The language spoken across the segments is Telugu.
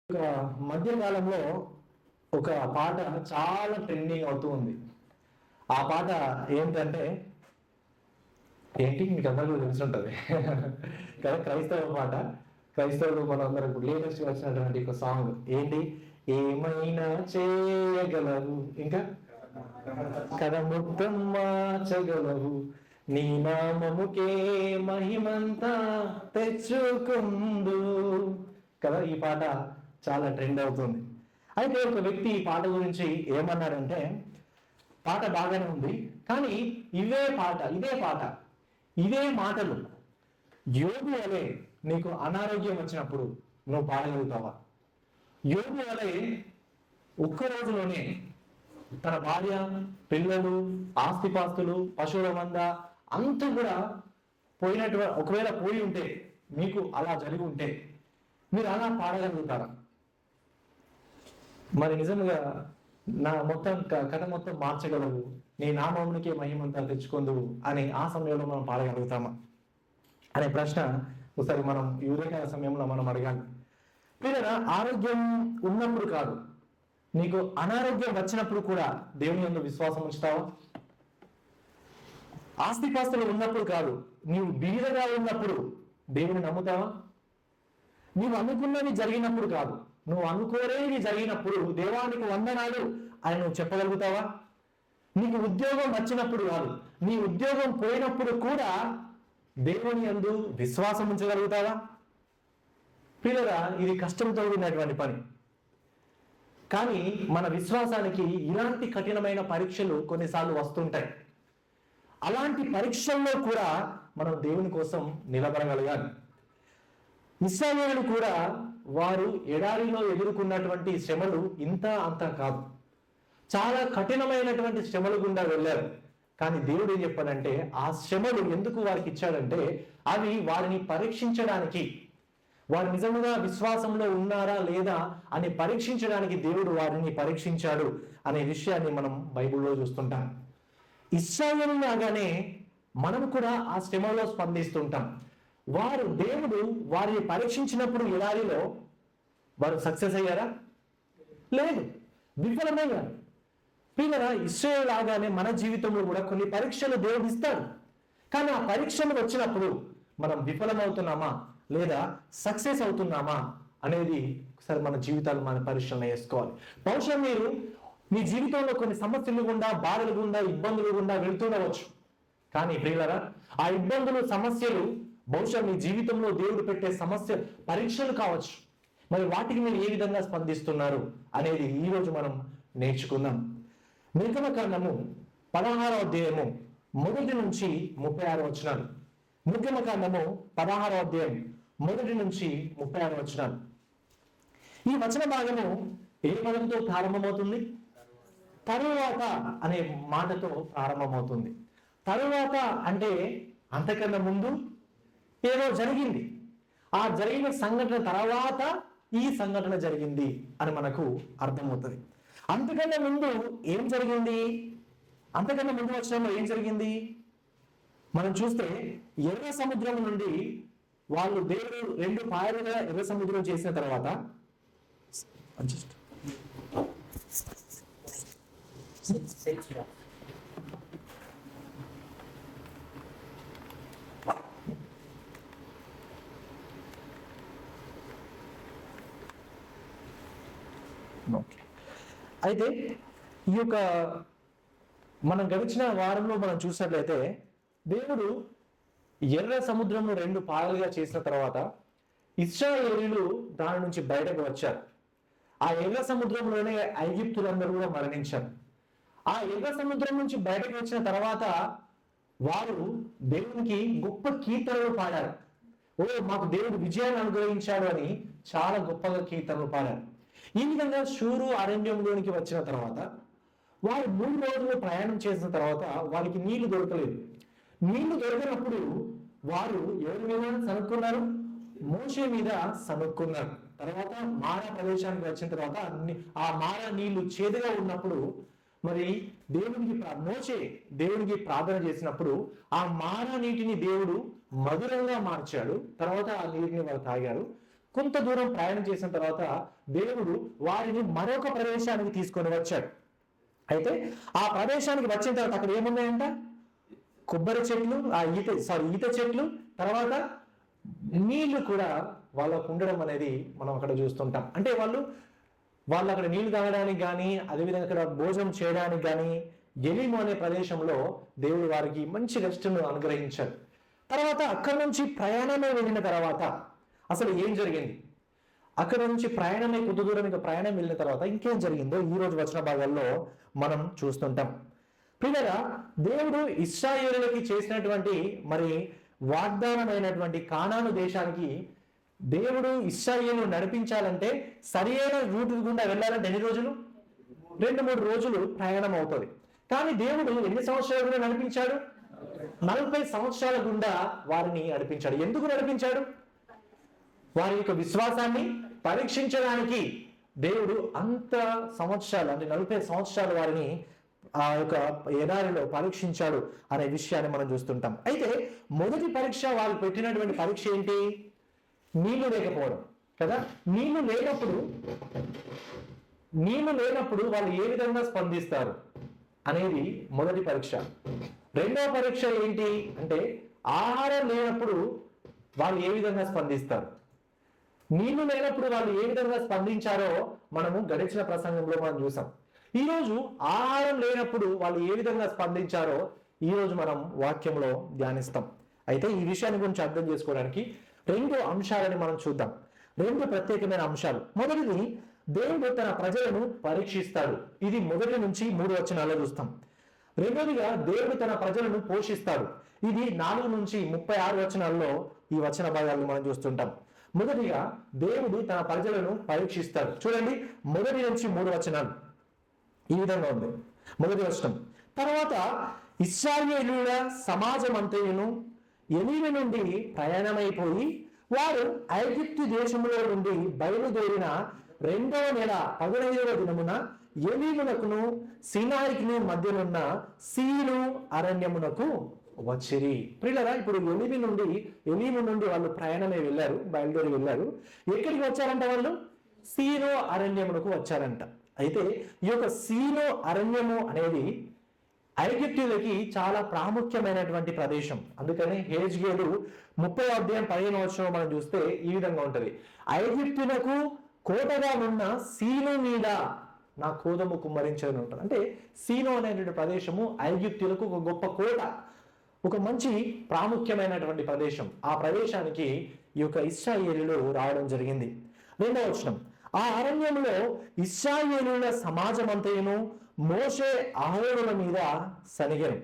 ఒక మధ్య కాలంలో ఒక పాట చాలా ట్రెండింగ్ అవుతూ ఉంది. ఆ పాట ఏంటంటే ఏంటి మీకు అందరికీ తెలిసి కదా, క్రైస్తవ పాట. క్రైస్తవులు మనందరం లేటెస్ట్ వచ్చినటువంటి ఒక సాంగ్ ఏంటి, ఏమైనా చేయగలవు, ఇంకా కథ మొత్తం మార్చగలవు, నీ నామముకే మహిమంతా తెచ్చుకుందు కదా. ఈ పాట చాలా ట్రెండ్ అవుతుంది. అయితే ఒక వ్యక్తి ఈ పాట గురించి ఏమన్నాడంటే, పాట బాగానే ఉంది కానీ ఇదే మాటలు యోగు వలె నీకు అనారోగ్యం వచ్చినప్పుడు నువ్వు పాడగలుగుతావా? యోగు వలె ఒక్క రోజులోనే తన భార్య, పిల్లలు, ఆస్తిపాస్తులు, పశువుల మంద అంతా కూడా ఒకవేళ పోయి ఉంటే, మీకు అలా జరిగి ఉంటే మీరు అలా పాడగలుగుతారా? మరి నిజంగా నా కథ మొత్తం మార్చగలవు, నీ నామమునికే మహిమంతా తెచ్చుకుందువు అని ఆ సమయంలో మనం పాడగలుగుతామా అనే ప్రశ్న ఒకసారి మనం ఈ ఉదయకాల సమయంలో మనం అడగాలి. లేదా ఆరోగ్యం ఉన్నప్పుడు కాదు, నీకు అనారోగ్యం వచ్చినప్పుడు కూడా దేవుని యందు విశ్వాసం ఉంచుతావా? ఆస్తిపాస్తులు ఉన్నప్పుడు కాదు, నీవు బీదగా ఉన్నప్పుడు దేవుని నమ్ముతావా? నీవు అనుకున్నది జరిగినప్పుడు కాదు, నువ్వు అనుకోలేని జరిగినప్పుడు దేవానికి వందనాలు అని నువ్వు చెప్పగలుగుతావా? నీకు ఉద్యోగం వచ్చినప్పుడు కాదు, నీ ఉద్యోగం పోయినప్పుడు కూడా దేవుని యందు విశ్వాసం ఉంచగలుగుతావా? పిల్లరా, ఇది కష్టంతో కూడినటువంటి పని. కానీ మన విశ్వాసానికి ఇలాంటి కఠినమైన పరీక్షలు కొన్నిసార్లు వస్తుంటాయి. అలాంటి పరీక్షల్లో కూడా మనం దేవుని కోసం నిలబడగలగాలి. ఇశ్రాయేలు కూడా వారు ఎడారిలో ఎదుర్కొన్నటువంటి శ్రమలు ఇంత అంత కాదు, చాలా కఠినమైనటువంటి శ్రమలు గుండా వెళ్ళారు. కానీ దేవుడు ఏం చెప్పాడంటే, ఆ శ్రమలు ఎందుకు వారికి ఇచ్చాడంటే అవి వారిని పరీక్షించడానికి, వారు నిజంగా విశ్వాసంలో ఉన్నారా లేదా అని పరీక్షించడానికి దేవుడు వారిని పరీక్షించాడు అనే విషయాన్ని మనం బైబిల్లో చూస్తుంటాం. ఇశ్రాయేలు లాగానే మనం కూడా ఆ శ్రమలో స్పందిస్తుంటాం. దేవుడు వారిని పరీక్షించినప్పుడు ఎడారిలో వారు సక్సెస్ అయ్యారా? లేదు, విఫలమయ్యారు. పిల్లరా, ఇశ్రాయేలు లాగానే మన జీవితంలో కూడా కొన్ని పరీక్షలు దేవుడు ఇస్తాడు. కానీ ఆ పరీక్షలు వచ్చినప్పుడు మనం విఫలమవుతున్నామా లేదా సక్సెస్ అవుతున్నామా అనేది ఒకసారి మన జీవితాలు మన పరీక్షలు వేసుకోవాలి. బహుశా మీరు మీ జీవితంలో కొన్ని సమస్యలు గుండా, బాధలు గుండా, ఇబ్బందులు గుండా వెళ్తుండవచ్చు. కానీ ప్రియులరా, ఆ ఇబ్బందులు, సమస్యలు బహుశా మీ జీవితంలో దేవుడు పెట్టే సమస్య పరీక్షలు కావచ్చు. మరి వాటికి మీరు ఏ విధంగా స్పందిస్తున్నారు అనేది ఈరోజు మనం నేర్చుకుందాం. నిర్గమకాండము 16వ అధ్యాయము 1 నుంచి 36 వచనాలు. నిర్గమకాండము 16వ అధ్యాయం 1 నుంచి 36 వచనాలు. ఈ వచన భాగము ఏ పదంతో ప్రారంభమవుతుంది? తరువాత అనే మాటతో ప్రారంభమవుతుంది. తరువాత అంటే అంతకన్నా ముందు ఏదో జరిగింది, ఆ జరిగిన సంఘటన తర్వాత ఈ సంఘటన జరిగింది అని మనకు అర్థమవుతుంది. అంతకన్నా ముందు ఏం జరిగింది? అంతకన్నా ముందు వచనంలో ఏం జరిగింది మనం చూస్తే, ఎర్ర సముద్రం నుండి వాళ్ళు దేవుడు 2 పాయలుగా ఎర్ర సముద్రం చేసిన తర్వాత అయితే ఈ యొక్క మనం గడిచిన వారంలో మనం చూసినట్లయితే దేవుడు ఎర్ర సముద్రంను 2 పాయలుగా చేసిన తర్వాత ఇశ్రాయేలీయులు దాని నుంచి బయటకు వచ్చారు. ఆ ఎర్ర సముద్రంలోనే ఐగుప్తులందరూ కూడా మరణించారు. ఆ ఎర్ర సముద్రం నుంచి బయటకు వచ్చిన తర్వాత వారు దేవునికి గొప్ప కీర్తనలు పాడారు. మాకు దేవుడు విజయాన్ని అనుగ్రహించాడు అని చాలా గొప్పగా కీర్తనలు పాడారు. ఈ విధంగా షూరు అరణ్యంలోనికి వచ్చిన తర్వాత వారు 3 రోజులు ప్రయాణం చేసిన తర్వాత వారికి నీళ్లు దొరకలేదు. నీళ్లు దొరికినప్పుడు వారు ఎవరి మీద సనుక్కున్నారు? మోషే మీద సనుక్కున్నారు. తర్వాత మారా ప్రదేశానికి వచ్చిన తర్వాత ఆ మారా నీళ్లు చేదుగా ఉన్నప్పుడు మరి మోషే దేవునికి ప్రార్థన చేసినప్పుడు ఆ మారా నీటిని దేవుడు మధురంగా మార్చాడు. తర్వాత ఆ నీటిని వారు తాగారు. కొంత దూరం ప్రయాణం చేసిన తర్వాత దేవుడు వారిని మరొక ప్రదేశానికి తీసుకొని వచ్చాడు. అయితే ఆ ప్రదేశానికి వచ్చిన తర్వాత అక్కడ ఏమున్నాయంట? కొబ్బరి చెట్లు, ఈత చెట్లు, తర్వాత నీళ్లు కూడా వాళ్ళకు ఉండడం అనేది మనం అక్కడ చూస్తుంటాం. అంటే వాళ్ళు అక్కడ నీళ్లు తాగడానికి కానీ, అదేవిధంగా అక్కడ భోజనం చేయడానికి కానీ ఎలీము అనే ప్రదేశంలో దేవుడు వారికి మంచి రెస్ట్ను అనుగ్రహించాడు. తర్వాత అక్కడ నుంచి ప్రయాణమే వెళ్ళిన తర్వాత అసలు ఏం జరిగింది? అక్కడ నుంచి ప్రయాణమే కొద్ది దూరం ఇంకా ప్రయాణం వెళ్ళిన తర్వాత ఇంకేం జరిగిందో ఈ రోజు వచన భాగాల్లో మనం చూస్తుంటాం. ప్రియులారా, దేవుడు ఇశ్రాయేలులకి చేసినటువంటి మరి వాగ్దానమైనటువంటి కానాను దేశానికి దేవుడు ఇశ్రాయేలు నడిపించాలంటే సరియైన రూట్ గుండా వెళ్ళాలంటే ఎన్ని రోజులు? 2-3 రోజులు ప్రయాణం అవుతుంది. కానీ దేవుడు ఎన్ని సంవత్సరాల గుండా నడిపించాడు? 40 సంవత్సరాల గుండా వారిని నడిపించాడు. ఎందుకు నడిపించాడు? వారి యొక్క విశ్వాసాన్ని పరీక్షించడానికి దేవుడు అంత సంవత్సరాలు, అంటే 40 సంవత్సరాలు వారిని ఆ యొక్క ఎడారిలో పరీక్షించాడు అనే విషయాన్ని మనం చూస్తుంటాం. అయితే మొదటి పరీక్ష వాళ్ళు పెట్టినటువంటి పరీక్ష ఏంటి? నీళ్లు లేకపోవడం కదా. నీళ్లు లేనప్పుడు వాళ్ళు ఏ విధంగా స్పందిస్తారు అనేది మొదటి పరీక్ష. రెండవ పరీక్ష ఏంటి అంటే ఆహారం లేనప్పుడు వాళ్ళు ఏ విధంగా స్పందిస్తారు. నీళ్లు లేనప్పుడు వాళ్ళు ఏ విధంగా స్పందించారో మనము గడిచిన ప్రసంగంలో మనం చూసాం. ఈరోజు ఆహారం లేనప్పుడు వాళ్ళు ఏ విధంగా స్పందించారో ఈరోజు మనం వాక్యంలో ధ్యానిస్తాం. అయితే ఈ విషయాన్ని గురించి అర్థం చేసుకోవడానికి 2 అంశాలని మనం చూద్దాం. 2 ప్రత్యేకమైన అంశాలు. మొదటిది, దేవుడు తన ప్రజలను పరీక్షిస్తాడు. ఇది 1 నుంచి 3 వచనాల్లో చూస్తాం. రెండోదిగా, దేవుడు తన ప్రజలను పోషిస్తాడు. ఇది 4 నుంచి 36 వచనాల్లో ఈ వచన భాగాలను మనం చూస్తుంటాం. మొదటిగా, దేవుడు తన ప్రజలను పరీక్షిస్తాడు. చూడండి, 1 నుంచి 3 వచనాలు ఈ విధంగా ఉంది. 1వ వచనం, తర్వాత ఇశ్రాయేలీయుల సమాజమంతయును ఎలీము నుండి ప్రయాణమైపోయి వారు ఐగుప్తు దేశంలో నుండి బయలుదేరిన 2వ నెల 15వ దినమున ఎలీమునకును సీనాయికిని మధ్యనున్న సీను అరణ్యమునకు వచ్చిరి. ప్రియులారా, ఇప్పుడు ఎలీము నుండి వాళ్ళు ప్రయాణమే వెళ్ళారు, బయలుదేరి వెళ్ళారు. ఎక్కడికి వచ్చారంట? వాళ్ళు సీను అరణ్యమునకు వచ్చారంట. అయితే ఈ యొక్క సీను అరణ్యము అనేది ఐగుప్తులకి చాలా ప్రాముఖ్యమైనటువంటి ప్రదేశం. అందుకని హెజ్కేలు 30వ అధ్యాయం 15వ వచనం మనం చూస్తే ఈ విధంగా ఉంటది. ఐగుప్తులకు కోటగా ఉన్న సీను మీద నా కోదము కుమ్మరించని ఉంటుంది. అంటే సీను అనేటువంటి ప్రదేశము ఐగుప్తులకు ఒక గొప్ప కోట, ఒక మంచి ప్రాముఖ్యమైనటువంటి ప్రదేశం. ఆ ప్రదేశానికి ఈ యొక్క ఇశ్రాయేలీయులు రావడం జరిగింది. 2వ వచనం, ఆ అరణ్యంలో ఇశ్రాయేలీయుల సమాజమంతయును మోషే అహరోనుల మీద సనిగెను.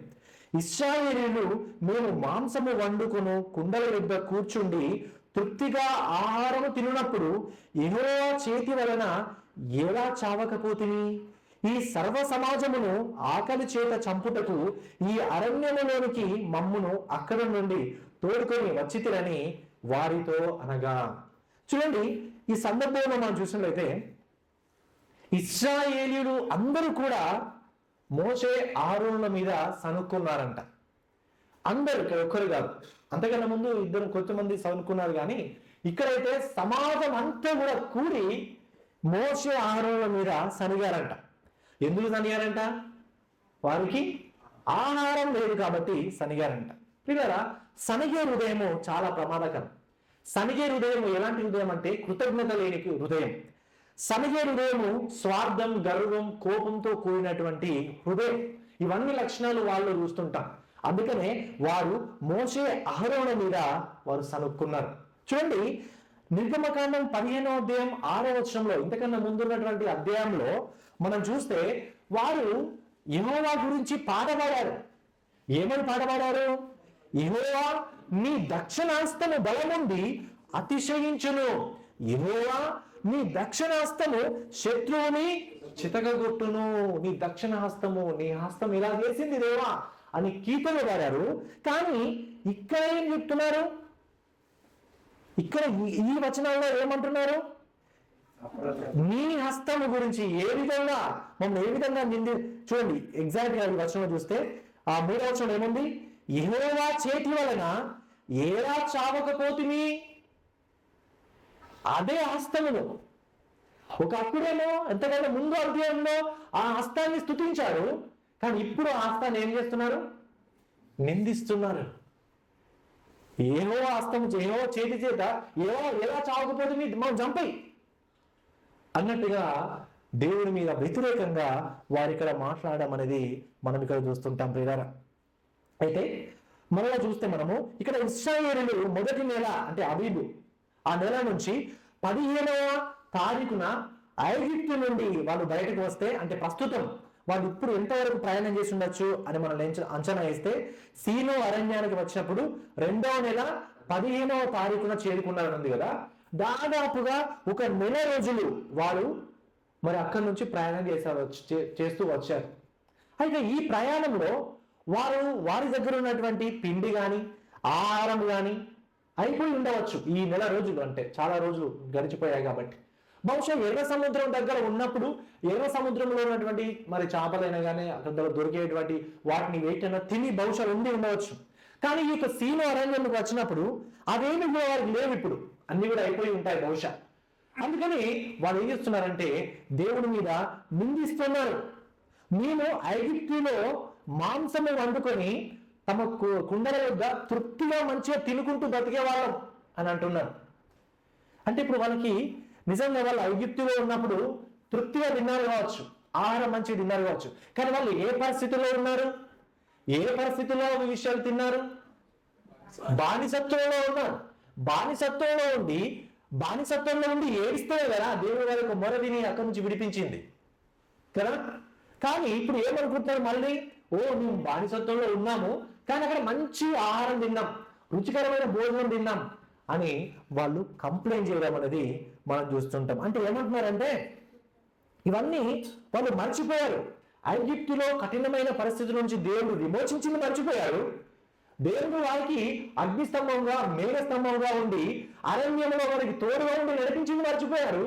ఇశ్రాయేలీయులు, మేము మాంసము వండుకును కుండల యొద్ద కూర్చుండి తృప్తిగా ఆహారము తినున్నప్పుడు యెహోవా చేతి వలన ఎలా చావకపోతిని? ఈ సర్వ సమాజమును ఆకలి చేత చంపుటకు ఈ అరణ్యములోనికి మమ్మును అక్కడ నుండి తోడుకొని వచ్చితిరని వారితో అనగా. చూడండి, ఈ సందర్భంలో మనం చూసినట్లయితే ఇశ్రాయేలీయులు అందరూ కూడా మోషే అహరోనుల మీద సనుక్కున్నారంట. అందరూ, ఇక్కడ ఒక్కరు కాదు, అంతకన్నా ముందు కొంతమంది సనుక్కున్నారు. కానీ ఇక్కడైతే సమాజం అంతా కూడా కూడి మోషే అహరోనుల మీద సనిగారంట. ఎందుకు సనిగారంట? వారికి ఆహారం లేదు కాబట్టి సనిగారంట. పిల్లరా, సనిగే హృదయము చాలా ప్రమాదకరం. సనిగే హృదయం ఎలాంటి హృదయం అంటే కృతజ్ఞత లేని హృదయం. సనిగే హృదయము స్వార్థం, గర్వం, కోపంతో కూడినటువంటి హృదయం. ఇవన్నీ లక్షణాలు వాళ్ళు చూస్తుంటాం. అందుకనే వారు మోషే అహరోను మీద వారు సనుక్కున్నారు. చూడండి, నిర్గమకాండం 15వ అధ్యాయం 6వ వచనంలో, ఇంతకన్నా ముందున్నటువంటి అధ్యాయంలో మనం చూస్తే వారు యెహోవా గురించి పాట పాడారు. ఏమని పాట పాడారు? యెహోవా నీ దక్షిణాస్తము బలముంది అతిశయించును. యెహోవా నీ దక్షిణాస్తము శత్రువుని చితకగొట్టును. నీ దక్షిణాస్తము, నీ హస్తం ఇలా చేసింది దేవా అని కీర్తనలు పాడారు. కానీ ఇక్కడ ఏం చెప్తున్నారు? ఇక్కడ ఈ వచనాల్లో ఏమంటున్నారు? నీ హస్తము గురించి ఏ విధంగా మమ్మల్ని ఏ విధంగా చూడండి, ఎగ్జాక్ట్ గా ఈ వచనం చూస్తే ఆ 3వ వచనం ఏముంది? యెహోవా చేతి వలన ఎలా చావకపోతిమి? అదే హస్తమును ఒకప్పుడేమో ఎంతకైనా ముందు అధ్యాయంలో ఆ హస్తాన్ని స్తుతించారు, కానీ ఇప్పుడు ఆ హస్తాన్ని ఏం చేస్తున్నారు? నిందిస్తున్నారు. ఏవో హస్తం, ఏవో చేతి చేత ఏవో ఎలా చావకపోతే మనం చంపేయి అన్నట్టుగా దేవుని మీద వ్యతిరేకంగా వారు ఇక్కడ మాట్లాడడం అనేది మనం ఇక్కడ చూస్తుంటాం ప్రియులారా. అయితే మరలా చూస్తే మనము ఇక్కడ ఇశ్రాయేలీయులు మొదటి నెల అంటే అబీబు ఆ నెల నుంచి 15వ తారీఖున ఐగుప్తు నుండి వాళ్ళు బయటకు వస్తే, అంటే ప్రస్తుతం వాళ్ళు ఇప్పుడు ఎంతవరకు ప్రయాణం చేసి ఉండొచ్చు అని మనం అంచనా వేస్తే, సీను అరణ్యానికి వచ్చినప్పుడు 2వ నెల 15వ తారీఖున చేరుకున్నారని ఉంది కదా. దాదాపుగా ఒక నెల రోజులు వారు మరి అక్కడి నుంచి ప్రయాణం చేస్తూ వచ్చారు. అయితే ఈ ప్రయాణంలో వారి దగ్గర ఉన్నటువంటి పిండి కానీ ఆహారం కానీ అయిపోయి ఉండవచ్చు. ఈ నెల రోజులు అంటే చాలా రోజులు గడిచిపోయాయి కాబట్టి బహుశా ఎర్ర సముద్రం దగ్గర ఉన్నప్పుడు ఎర్ర సముద్రంలో ఉన్నటువంటి మరి చేపలైనా కానీ అక్కడ దొరికేటువంటి వాటిని వేటైనా తిని బహుశా ఉండి ఉండవచ్చు. కానీ ఈ యొక్క సీను అరణ్యంలోకి వచ్చినప్పుడు అవేమి కూడా వారికి లేవు, ఇప్పుడు అన్ని కూడా అయిపోయి ఉంటాయి బహుశా. అందుకని వాళ్ళు ఏం చేస్తున్నారంటే దేవుడి మీద నిందిస్తున్నారు. మేము ఐగుప్తులో మాంసము వండుకొని తమ కుండల వద్ద తృప్తిగా మంచిగా తినుకుంటూ బతికే వాళ్ళం అని అంటున్నారు. అంటే ఇప్పుడు వాళ్ళకి నిజంగా వాళ్ళు ఐగుప్తులో ఉన్నప్పుడు తృప్తిగా తిన్నారు కావచ్చు, ఆహారం మంచిగా తిన్నారు కావచ్చు, కానీ వాళ్ళు ఏ పరిస్థితుల్లో ఉన్నారు? ఏ పరిస్థితుల్లో ఈ విషయాలు తిన్నారు? బానిసత్వంలో ఉన్నారు. బానిసత్వంలో ఉండి ఏడిస్తే కదా దేవుడు వారికి మొర విని అక్కడి నుంచి విడిపించింది కదా. కానీ ఇప్పుడు ఏమనుకుంటున్నారు మళ్ళీ, మేము బానిసత్వంలో ఉన్నాము కానీ అక్కడ మంచి ఆహారం తిన్నాం, రుచికరమైన భోజనం తిన్నాం అని వాళ్ళు కంప్లైంట్ చేయడం అనేది మనం చూస్తుంటాం. అంటే ఏమంటున్నారంటే ఇవన్నీ వాళ్ళు మర్చిపోయారు. ఐగుప్తులో కఠినమైన పరిస్థితుల నుంచి దేవుడు విమోచించింది మర్చిపోయారు. దేవుడు వారికి అగ్నిస్తంభంగా మేఘస్తంభంగా ఉండి అరణ్యంలో వారికి తోడుగా ఉండి నడిపించింది మర్చిపోయారు.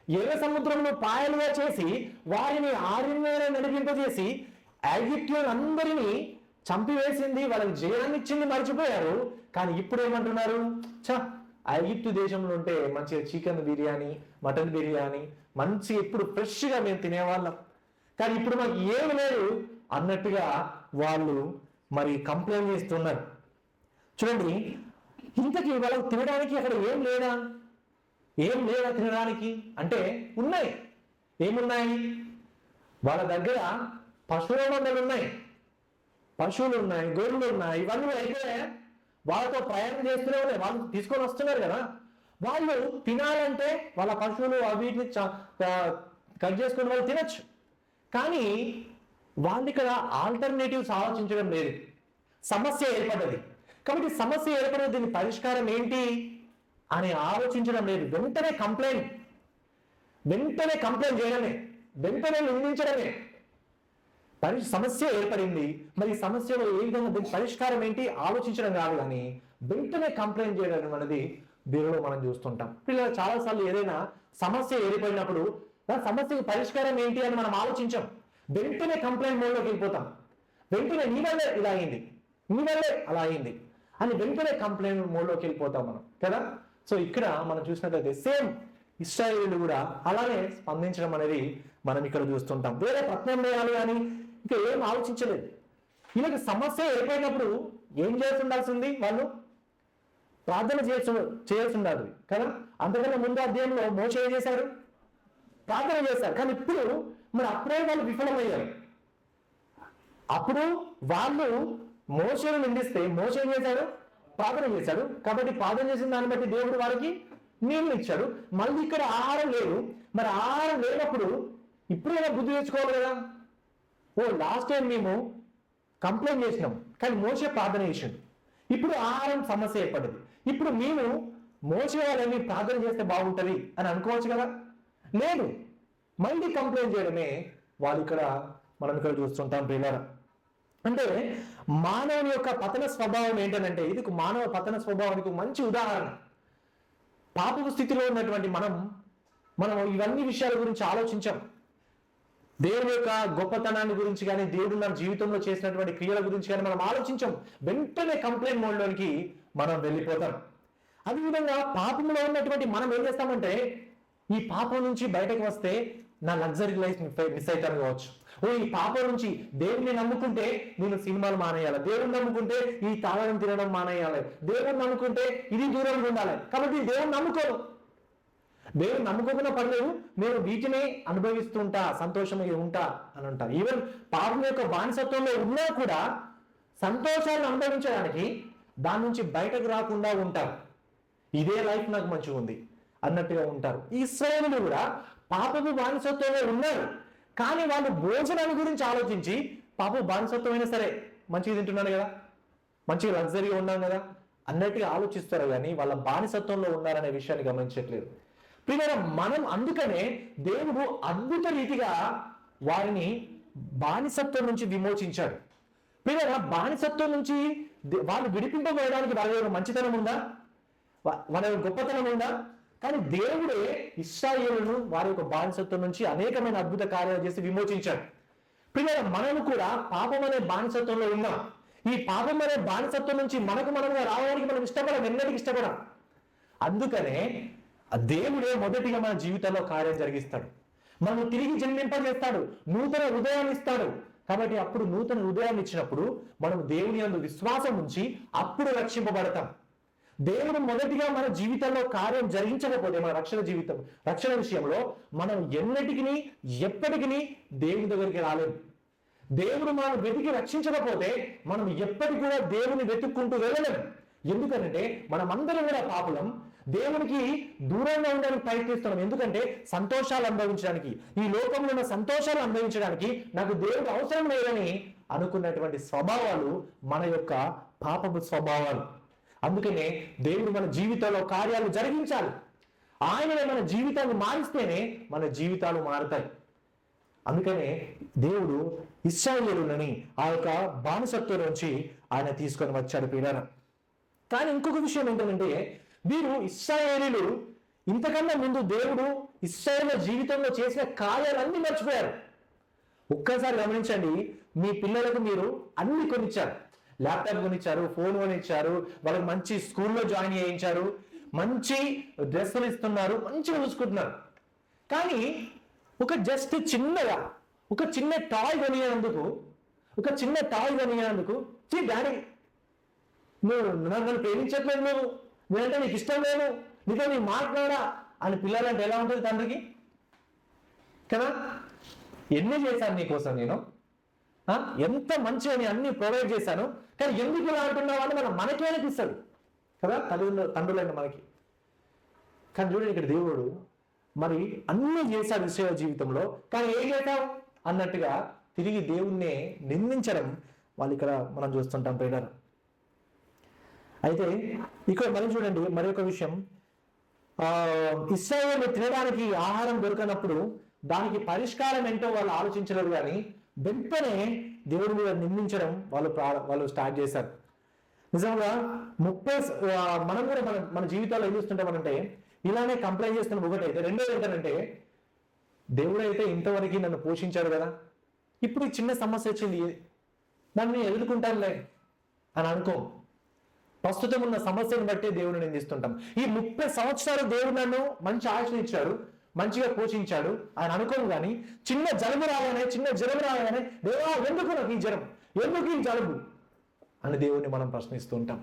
ఎర్ర సముద్రంలో పాయలుగా చేసి వారిని ఆరణ్యంలో నడిపింపజేసి ఐగుప్తులందరినీ చంపివేసింది, వాళ్ళకి జయాన్ని ఇచ్చింది మర్చిపోయారు. కానీ ఇప్పుడు ఏమంటున్నారు? ఐగుప్తు దేశంలో ఉంటే మంచిగా చికెన్ బిర్యానీ, మటన్ బిర్యానీ మంచి ఇప్పుడు ఫ్రెష్గా మేము తినేవాళ్ళం, కానీ ఇప్పుడు మాకు ఏమి లేదు అన్నట్టుగా వాళ్ళు మరి కంప్లైంట్ చేస్తున్నారు. చూడండి, ఇంతకీ వాళ్ళకి తినడానికి అక్కడ ఏం లేదా తినడానికి అంటే ఉన్నాయి. ఏమున్నాయి? వాళ్ళ దగ్గర పశువుల మందలు ఉన్నాయి, పశువులు ఉన్నాయి, గొర్రెలు ఉన్నాయి. ఇవన్నీ అయితే వాళ్ళతో ప్రయాణం చేస్తూనే ఉన్నాయి, వాళ్ళు తీసుకొని వస్తున్నారు కదా. వాళ్ళు తినాలంటే వాళ్ళ పశువులు వీటిని కట్ చేసుకుని వాళ్ళు తినచ్చు. కానీ వాళ్ళు ఇక్కడ ఆల్టర్నేటివ్స్ ఆలోచించడం లేదు. సమస్య ఏర్పడ్డది కాబట్టి సమస్య ఏర్పడేది, దీని పరిష్కారం ఏంటి అని ఆలోచించడం లేదు. వెంటనే కంప్లైంట్ చేయడమే, వెంటనే నిందించడమే. సమస్య ఏర్పడింది, మరి సమస్యలో ఏ విధంగా దీని పరిష్కారం ఏంటి ఆలోచించడం కాదు, కానీ వెంటనే కంప్లైంట్ చేయడం అనేది దీనిలో మనం చూస్తుంటాం. పిల్లలు చాలాసార్లు ఏదైనా సమస్య ఏర్పడినప్పుడు దాని సమస్యకు పరిష్కారం ఏంటి అని మనం ఆలోచించాం, వెంటనే కంప్లైంట్ మోడ్లోకి వెళ్ళిపోతాం. వెంటనే నీ వల్లే ఇలా అయింది, నీ వల్లే అలా అయింది అని వెంటనే కంప్లైంట్ మోడ్లోకి వెళ్ళిపోతాం మనం కదా. సో ఇక్కడ మనం చూసినట్లయితే సేమ్ ఇశ్రాయేలీయులు కూడా అలానే స్పందించడం అనేది మనం ఇక్కడ చూస్తుంటాం. వేరే ప్రత్యామ్నాయాలు కానీ ఇంకా ఏం ఆలోచించలేదు. వీళ్ళకి సమస్య ఏర్పడినప్పుడు ఏం చేయాల్సి ఉండాల్సింది? వాళ్ళు ప్రార్థన చేయాల్సి ఉండాలి కదా. అంతకన్నా ముందు అధ్యాయంలో మోషే ఏం చేశారు? ప్రార్థన చేశారు. కానీ ఇప్పుడు మరి అప్పుడే వాళ్ళు విఫలమయ్యారు. అప్పుడు వాళ్ళు మోషేను నిందిస్తే మోషే ఏం చేశాడు? ప్రార్థన చేశాడు. కాబట్టి ప్రార్థన చేసిన దాన్ని బట్టి దేవుడు వారికి నీళ్ళు ఇచ్చాడు. మళ్ళీ ఇక్కడ ఆహారం లేదు. మరి ఆహారం లేనప్పుడు ఇప్పుడైనా బుద్ధి తెచ్చుకోవాలి కదా. లాస్ట్ టైం మేము కంప్లైంట్ చేసినాం కానీ మోషే ప్రార్థన చేసిండు, ఇప్పుడు ఆహారం సమస్య ఏర్పడింది. ఇప్పుడు మేము మోషే వాళ్ళని ప్రార్థన చేస్తే బాగుంటుంది అని అనుకోవచ్చు కదా. లేదు, మళ్ళీ కంప్లైంట్ చేయడమే వాళ్ళు ఇక్కడ మనం ఇక్కడ చూస్తుంటాం ప్రియులారా. అంటే మానవుని యొక్క పతన స్వభావం ఏంటంటే, ఇది మానవ పతన స్వభావానికి మంచి ఉదాహరణ. పాపపు స్థితిలో ఉన్నటువంటి మనం ఇవన్నీ విషయాల గురించి ఆలోచించాం. దేవుని యొక్క గొప్పతనాన్ని గురించి కానీ దేవుడు మన జీవితంలో చేసినటువంటి క్రియల గురించి కానీ మనం ఆలోచించాం. వెంటనే కంప్లైంట్ మోడ్లోనికి మనం వెళ్ళిపోతాం. అదేవిధంగా పాపంలో ఉన్నటువంటి మనం ఏం చేస్తామంటే, ఈ పాపం నుంచి బయటకు వస్తే నా లగ్జరీ లైఫ్ మిస్ అవుతాను కావచ్చు. ఈ పాపం నుంచి దేవుడిని నమ్ముకుంటే నేను సినిమాలు మానేయాలి, దేవుడిని నమ్ముకుంటే ఈ తాగడం తినడం మానేయాలి, దేవుడిని నమ్ముకుంటే ఇది దూరంగా ఉండాలి. కాబట్టి దేవుడిని నమ్ముకోను, దేవుడు నమ్ముకోకుండా పడలేదు, నేను వీటినే అనుభవిస్తుంటా, సంతోషంగా ఉంటా అని అంటారు. ఈవెన్ పాపం యొక్క బానిసత్వంలో ఉన్నా కూడా సంతోషాలను అనుభవించడానికి దాని నుంచి బయటకు రాకుండా ఉంటారు. ఇదే లైఫ్ నాకు మంచిగా ఉంది అన్నట్టుగా ఉంటారు. ఈ ఇశ్రాయేలులు కూడా పాపపు బానిసత్వంలో ఉన్నారు, కానీ వాళ్ళు భోజనాల గురించి ఆలోచించి పాపపు బానిసత్వం అయినా సరే మంచిగా తింటున్నాను కదా, మంచిగా లగ్జరీగా ఉన్నాను కదా అన్నట్టుగా ఆలోచిస్తారు, కానీ వాళ్ళ బానిసత్వంలో ఉన్నారనే విషయాన్ని గమనించట్లేదు. ప్రియమైన మనం అందుకనే దేవుడు అద్భుత రీతిగా వారిని బానిసత్వం నుంచి విమోచించాడు. ప్రియమైన బానిసత్వం నుంచి వాళ్ళు విడిపింపబడడానికి వాళ్ళ యొక్క మంచితనం ఉందా, వాళ్ళ యొక్క గొప్పతనం ఉందా? కానీ దేవుడే ఇశ్రాయేలును వారి యొక్క బానిసత్వం నుంచి అనేకమైన అద్భుత కార్యాలు చేసి విమోచించాడు. ప్రియమైన మనము కూడా పాపం అనే బానిసత్వంలో ఉన్నాం. ఈ పాపం అనే బానిసత్వం నుంచి మనముగా రావడానికి మనం ఇష్టపడం, ఎన్నటికి ఇష్టపడం. అందుకనే దేవుడే మొదటిగా మన జీవితంలో కార్యం జరిగిస్తాడు, మనం తిరిగి జన్మింపజేస్తాడు, నూతన హృదయాన్ని ఇస్తాడు. కాబట్టి అప్పుడు నూతన హృదయాన్ని ఇచ్చినప్పుడు మనం దేవుని యందు విశ్వాసం ఉంచి అప్పుడు రక్షింపబడతాం. దేవుడు మొదటిగా మన జీవితంలో కార్యం జరిగించకపోతే మన రక్షణ విషయంలో మనం ఎన్నటికి ఎప్పటికీ దేవుని దగ్గరికి రాలేము. దేవుడు మనం వెతికి రక్షించకపోతే మనం ఎప్పటికి కూడా దేవుని వెతుక్కుంటూ వెళ్ళలేము. ఎందుకంటే మనమందరం కూడా పాపులం, దేవునికి దూరంగా ఉండడానికి ప్రయత్నిస్తున్నాం. ఎందుకంటే సంతోషాలు అనుభవించడానికి, ఈ లోకంలో ఉన్న సంతోషాలు అనుభవించడానికి నాకు దేవుడు అవసరం లేదని అనుకున్నటువంటి స్వభావాలు మన యొక్క పాపపు స్వభావాలు. అందుకనే దేవుడు మన జీవితంలో కార్యాలు జరిగించాలి. ఆయననే మన జీవితాన్ని మారిస్తేనే మన జీవితాలు మారుతాయి. అందుకనే దేవుడు ఇశ్రాయేలులని ఆ యొక్క బానిసత్వం నుంచి ఆయన తీసుకొని వచ్చాడు పిల్లలు. కానీ ఇంకొక విషయం ఏంటంటే, వీరు ఇశ్రాయేలీలు ఇంతకన్నా ముందు దేవుడు ఇశ్రాయేలు జీవితంలో చేసిన కార్యాలన్నీ మర్చిపోయారు. ఒక్కసారి గమనించండి, మీ పిల్లలకు మీరు అన్ని కొనిచ్చారు, ల్యాప్టాప్ కొనిచ్చారు, ఫోన్ కొనిచ్చారు, వాళ్ళకి మంచి స్కూల్లో జాయిన్ చేయించారు, మంచి డ్రెస్సులు ఇస్తున్నారు, మంచిగా చూసుకుంటున్నారు. కానీ ఒక జస్ట్ చిన్నగా ఒక చిన్న టాయ్ కొనినందుకు డాడీ నువ్వు నన్ను ప్రేమించట్లేదు, నేనంటే నీకు ఇష్టం లేదు, నీతో నీ మాట్లాడా అని పిల్లలంటే ఎలా ఉంటుంది తండ్రికి కదా? ఎన్ని చేశాను నీకోసం నేను, ఎంత మంచిగా నేను అన్ని ప్రొవైడ్ చేశాను, కానీ ఎందుకు ఇలా అంటున్నావు అని మనకే అనిపిస్తుంది కదా, తండ్రులైన మనకి. కానీ చూడండి, ఇక్కడ దేవుడు మరి అన్నీ చేశాడు విశ్రాయేలు జీవితంలో, కానీ ఏం చేశావు అన్నట్టుగా తిరిగి దేవుణ్ణి నిందించడం వాళ్ళు ఇక్కడ మనం చూస్తుంటాం ప్రియులారా. అయితే ఇక్కడ మనం చూడండి మరి ఒక విషయం, ఇశ్రాయేలు తినడానికి ఆహారం దొరకనప్పుడు దానికి పరిష్కారం ఏంటో వాళ్ళు ఆలోచించలేదు, కానీ వెంటనే దేవుడి మీద నిందించడం వాళ్ళు స్టార్ట్ చేశారు. నిజంగా మనం కూడా మన జీవితాల్లో ఏం చూస్తుంటామనంటే, ఇలానే కంప్లైంట్ చేస్తున్నాం ఒకటైతే. రెండోది ఏంటంటే, దేవుడు అయితే ఇంతవరకు నన్ను పోషించాడు కదా, ఇప్పుడు ఈ చిన్న సమస్య వచ్చింది, నన్ను ఎదుర్కొంటానులే అని అనుకో. ప్రస్తుతం ఉన్న సమస్యను బట్టి దేవుడిని నిందిస్తుంటాం. ఈ 30 సంవత్సరాలు దేవుడు నన్ను మంచి ఆశ ఇచ్చాడు, మంచిగా పోషించాడు ఆయన అనుకోము. కానీ చిన్న జలుబు రాగానే దేవా ఎందుకు నాకు ఈ జ్వరం, ఎందుకు ఈ జలుబు అని దేవుడిని మనం ప్రశ్నిస్తూ ఉంటాం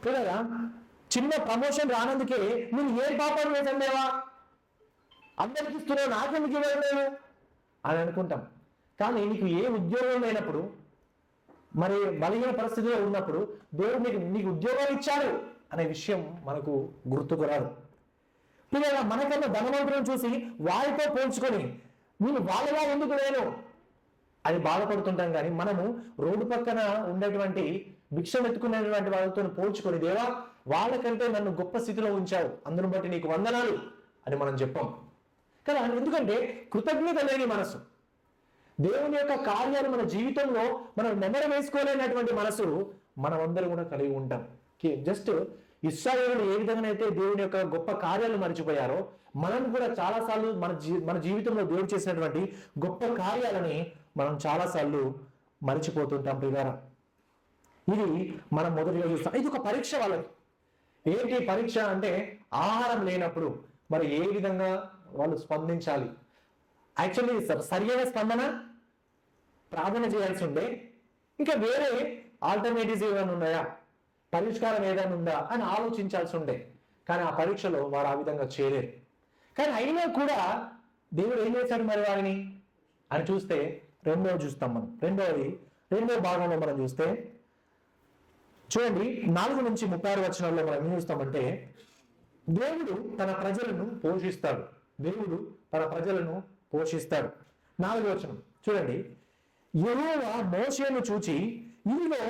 కదా. చిన్న ప్రమోషన్ రానందుకే నేను ఏ పాపం చేశాను దేవా, అందరికి ఇస్తున్నావు, నాకెందుకు ఇవ్వలేదు అని అనుకుంటాం. కానీ నీకు ఏ ఉద్యోగం లేనప్పుడు, మరి బలహీన పరిస్థితిలో ఉన్నప్పుడు దేవుడు నీకు ఉద్యోగాలు ఇచ్చాడు అనే విషయం మనకు గుర్తుకు రాదు. పిల్లల మనకన్నా ధనవంతులను చూసి వారితో పోల్చుకొని నేను వాళ్ళలా ఎందుకు లేను అని బాధపడుతుంటాం. కానీ మనము రోడ్డు పక్కన ఉండేటువంటి భిక్షం ఎత్తుకునేటువంటి వాళ్ళతో పోల్చుకొని, దేవా వాళ్ళకంటే నన్ను గొప్ప స్థితిలో ఉంచావు, అందును బట్టి నీకు వందనాలు అని మనం చెప్పాం కదా. ఎందుకంటే కృతజ్ఞత లేని మనసు, దేవుని యొక్క కార్యాలు మన జీవితంలో మనం నెమరు వేసుకోలేనటువంటి మనసు మనమందరం కూడా కలిగి ఉంటాం. జస్ట్ ఇశ్రాయేలు ఏ విధంగా అయితే దేవుని యొక్క గొప్ప కార్యాలు మర్చిపోయారో, మనం కూడా చాలాసార్లు మన జీవితంలో దేవుడు చేసినటువంటి గొప్ప కార్యాలని మనం చాలాసార్లు మర్చిపోతుంటాం ప్రియులారా. ఇది మనం మొదటిగా చూస్తాం. ఇది ఒక పరీక్ష వాళ్ళకి. ఏంటి పరీక్ష అంటే ఆహారం లేనప్పుడు మరి ఏ విధంగా వాళ్ళు స్పందించాలి? యాక్చువల్లీ సరియైన స్పందన ప్రార్థన చేయాల్సి ఉండే, ఇంకా వేరే ఆల్టర్నేటివ్స్ ఏమైనా ఉన్నాయా, పరిష్కారం ఏదైనా ఉందా అని ఆలోచించాల్సి ఉండే. కానీ ఆ పరీక్షలో వారు ఆ విధంగా చేయలేరు. కానీ అయినా కూడా దేవుడు ఏం చేశాడు మరి వారిని అని చూస్తే చూస్తాం మనం. రెండవ భాగంలో మనం చూస్తే చూడండి, 4 నుంచి 36 వచనాల్లో మనం ఏం చూస్తామంటే దేవుడు తన ప్రజలను పోషిస్తాడు. దేవుడు తన ప్రజలను పోషిస్తాడు. 4వ వచనం చూడండి, యెహోవా మోషేను చూచి, ఇదిగో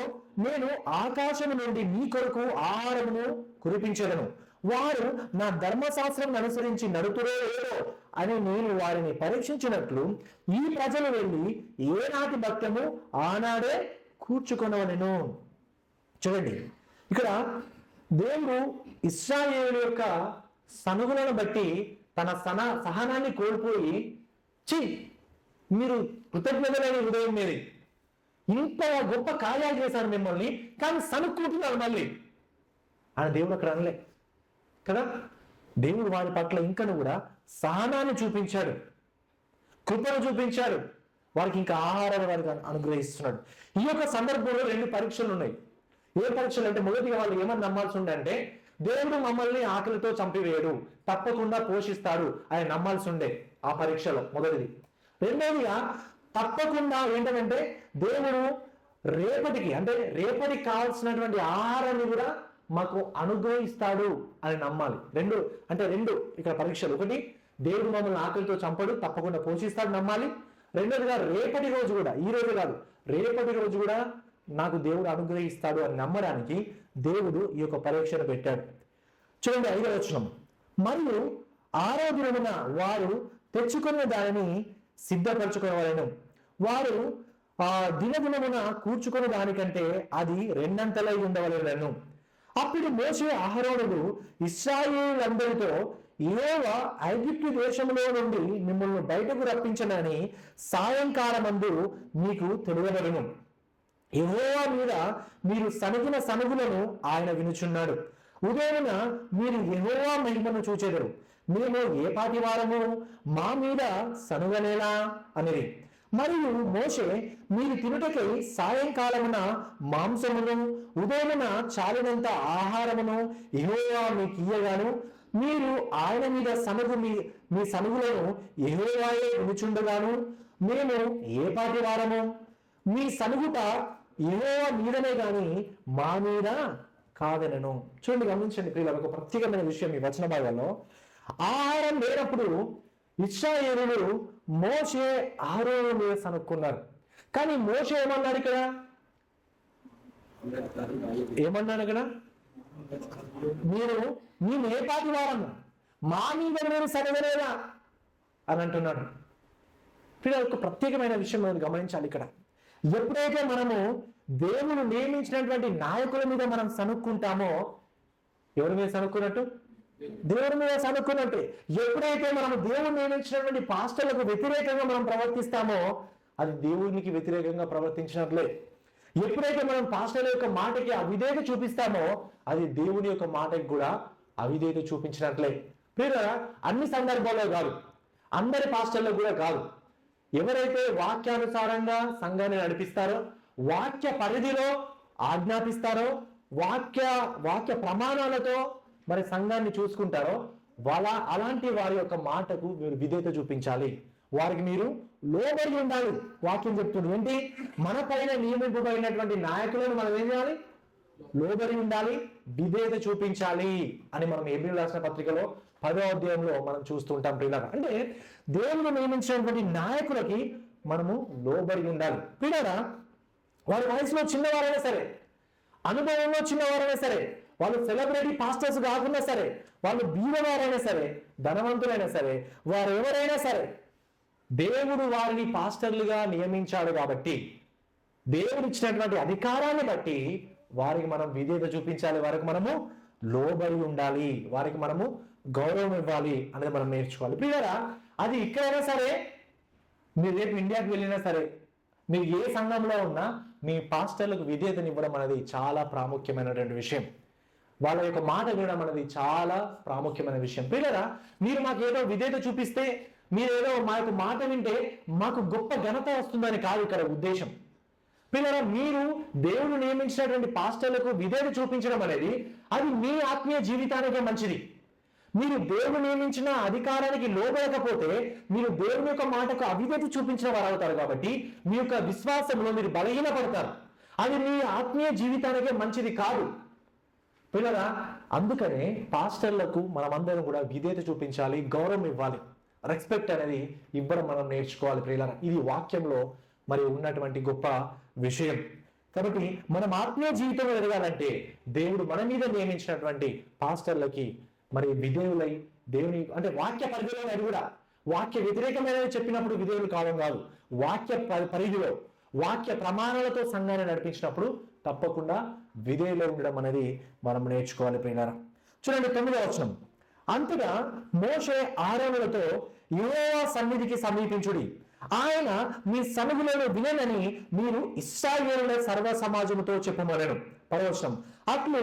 నేను ఆకాశము నుండి నీ కొరకు ఆహారమును కురిపించెదను, వారు నా ధర్మశాస్త్రం అనుసరించి నడుతురో లేదో అని నేను వారిని పరీక్షించినట్లు ఈ ప్రజలు వెళ్ళి ఏనాటి భక్తము ఆనాడే కూర్చుకొనవలెను. చూడండి, ఇక్కడ దేవుడు ఇశ్రాయేలు యొక్క సనుగులను బట్టి తన సహనాన్ని కోల్పోయి, మీరు కృతజ్ఞతలేని హృదయం మీది, ఇంత గొప్ప కార్యాలు చేశారు మిమ్మల్ని, కానీ సనుక్కుంటున్నారు మళ్ళీ అని దేవుడు అక్కడ అనలే కదా. దేవుడు వారి పట్ల ఇంకను కూడా సహనాన్ని చూపించాడు, కృపను చూపించాడు, వారికి ఇంకా ఆహారాన్ని వారికి అనుగ్రహిస్తున్నాడు. ఈ యొక్క సందర్భంలో 2 పరీక్షలు ఉన్నాయి. ఏ పరీక్షలు అంటే, మొదటిగా వాళ్ళు ఏమని నమ్మాల్సి ఉండే, దేవుడు మమ్మల్ని ఆకలితో చంపివేయడు, తప్పకుండా పోషిస్తాడు అని నమ్మాల్సి ఉండే ఆ పరీక్షలో మొదటిది. రెండవదిగా తప్పకుండా ఏంటంటే దేవుడు రేపటికి కావాల్సినటువంటి ఆహారాన్ని కూడా మాకు అనుగ్రహిస్తాడు అని నమ్మాలి. రెండు ఇక్కడ పరీక్షలు. ఒకటి, దేవుడు మమ్మల్ని ఆకలితో చంపడు, తప్పకుండా పోషిస్తాడు నమ్మాలి. రెండోదిగా రేపటి రోజు కూడా, ఈ రోజు కాదు రేపటి రోజు కూడా నాకు దేవుడు అనుగ్రహిస్తాడు అని నమ్మడానికి దేవుడు ఈ యొక్క పరీక్షను పెట్టాడు. చూడండి 5వ వచనం, మరియు 6వ దినమున వారు తెచ్చుకున్న దానిని సిద్ధపరచుకోవాలను, వారు దినమున కూర్చుకున్న దానికంటే అది 2 అంతలై ఉండవలెను. అప్పుడు మోషే అహరోనులు ఇశ్రాయేలులందరితో, యెహోవా ఐగుప్తు దేశంలో నుండి మిమ్మల్ని బయటకు రప్పించనని సాయంకాలమందు మీకు తెలియబడును. యెహోవా మీద మీరు సనుగిన సనుగులను ఆయన వినుచున్నాడు. ఉదయమున మీరు యెహోవా మహిమను చూచెదరు. మేము ఏ పాటి వారము, మా మీద సనుగనేలా అనేది. మరియు మోషే, మీరు తినుటకై సాయంకాలమున మాంసమును, ఉదయమున చాలినంత ఆహారమును యెహోవా మీకు ఇయ్యగాను, మీరు ఆయన మీద మీ సనుగులను యెహోవాయే వినుచుండగాను, మేము ఏ పాటి వారము, మీ సనుగుట యెహోవా మీదనే గాని మా మీద కాదనను. చూడండి, గమనించండి ప్రియులారా, ఒక ప్రత్యేకమైన విషయం ఈ వచన భాగాల్లో. ఆహారం లేనప్పుడు ఇశ్రాయేలులు మోషే అహరోను మీద సనుక్కున్నారు. కానీ మోషే ఏమన్నాడు ఇక్కడ? మేము ఏ పాటి వారము, మా మీద మీరు సనగలేదా అని అంటున్నాడు. ఒక ప్రత్యేకమైన విషయం మనం గమనించాలి ఇక్కడ. ఎప్పుడైతే మనము దేవుడు నియమించినటువంటి నాయకుల మీద మనం సనుక్కుంటామో, ఎవరి మీద సనుక్కున్నట్టు? దేవుడి మీద సనుక్కున్నట్టే. ఎప్పుడైతే మనము దేవుడు నియమించినటువంటి పాస్టర్లకు వ్యతిరేకంగా మనం ప్రవర్తిస్తామో, అది దేవునికి వ్యతిరేకంగా ప్రవర్తించినట్లే. ఎప్పుడైతే మనం పాస్టర్ల యొక్క మాటకి అవిధేయత చూపిస్తామో, అది దేవుని యొక్క మాటకి కూడా అవిధేయత చూపించినట్లే. ప్రియులారా, అన్ని సందర్భాల్లో కాదు, అందరి పాస్టర్లకు కూడా కాదు. ఎవరైతే వాక్యానుసారంగా సంఘాన్ని నడిపిస్తారో, వాక్య పరిధిలో ఆజ్ఞాపిస్తారో, వాక్య ప్రమాణాలతో మరి సంఘాన్ని చూసుకుంటారో, అలాంటి వారి యొక్క మాటకు మీరు విధేయత చూపించాలి. వారికి మీరు లోబడి ఉండాలి. వాక్యం చెప్తుంది ఏంటి? మన పైన నియమింపబడినటువంటి నాయకులను మనం ఏం చేయాలి? లోబడి ఉండాలి, విధేయత చూపించాలి అని మనం హెబ్రీయులకు రాసిన పత్రికలో 10వ అధ్యాయంలో మనం చూస్తుంటాం ప్రియులారా. అంటే దేవుడు నియమించినటువంటి నాయకులకి మనము లోబడి ఉండాలి. ప్రియులారా, వారి వయసులో చిన్నవారైనా సరే, అనుభవంలో చిన్నవారైనా సరే, వాళ్ళు సెలబ్రిటీ పాస్టర్స్ కాకుండా సరే, వాళ్ళు బీదవారైనా సరే, ధనవంతులైనా సరే, వారు ఎవరైనా సరే, దేవుడు వారిని పాస్టర్లుగా నియమించాడు కాబట్టి, దేవుడు ఇచ్చినటువంటి అధికారాన్ని బట్టి వారికి మనం విధేయత చూపించాలి, వారికి మనము లోబడి ఉండాలి, వారికి మనము గౌరవం ఇవ్వాలి అనేది మనం నేర్చుకోవాలి. ప్రియులారా, అది ఇక్కడైనా సరే, మీరు రేపు ఇండియాకి వెళ్ళినా సరే, మీరు ఏ సంఘంలో ఉన్నా మీ పాస్టర్లకు విధేయతనివ్వడం అనేది చాలా ప్రాముఖ్యమైనటువంటి విషయం. వాళ్ళ యొక్క మాట వినడం అనేది చాలా ప్రాముఖ్యమైన విషయం. పిల్లరా, మీరు మాకు ఏదో విధేయత చూపిస్తే, మీరేదో మా యొక్క మాట వింటే మాకు గొప్ప ఘనత వస్తుందని కాదు ఇక్కడ ఉద్దేశం. పిల్లరా, మీరు దేవుడు నియమించినటువంటి పాస్టర్లకు విధేయత చూపించడం అనేది అది మీ ఆత్మీయ జీవితానికే మంచిది. మీరు దేవుడు నియమించిన అధికారానికి లోబడకపోతే మీరు దేవుని యొక్క మాటకు అవిధేయత చూపించిన వారు అవుతారు. కాబట్టి మీ యొక్క విశ్వాసంలో మీరు బలహీనపడతారు. అది మీ ఆత్మీయ జీవితానికే మంచిది కాదు. పిల్లరా, అందుకనే పాస్టర్లకు మనమందరం కూడా విధేయత చూపించాలి, గౌరవం ఇవ్వాలి, రెస్పెక్ట్ అనేది ఇవ్వడం మనం నేర్చుకోవాలి. పిల్లరా, ఇది వాక్యంలో మరి ఉన్నటువంటి గొప్ప విషయం. కాబట్టి మనం ఆత్మీయ జీవితంలో ఎదగాలంటే దేవుడు మన మీద నియమించినటువంటి పాస్టర్లకి మరి విధేయులై దేవుని అంటే వాక్య పరిధిలో అది కూడా వాక్య వ్యతిరేకమైనవి చెప్పినప్పుడు విధేయులు కావడం కాదు, వాక్య పరిధిలో వాక్య ప్రమాణాలతో సంఘాన్ని నడిపించినప్పుడు తప్పకుండా విధేయులు ఉండడం అనేది మనం నేర్చుకోవాలి. ప్రియులారా, చూడండి 9వ వచనం. అంతటా మోషే ఆరోనులతో యెహోవా సన్నిధికి సమీపించుడి, ఆయన మీ సనుగులను విననని మీరు ఇశ్రాయేలుల సర్వ సమాజముతో చెప్పుమనెను. 10వ వచనం. అట్లు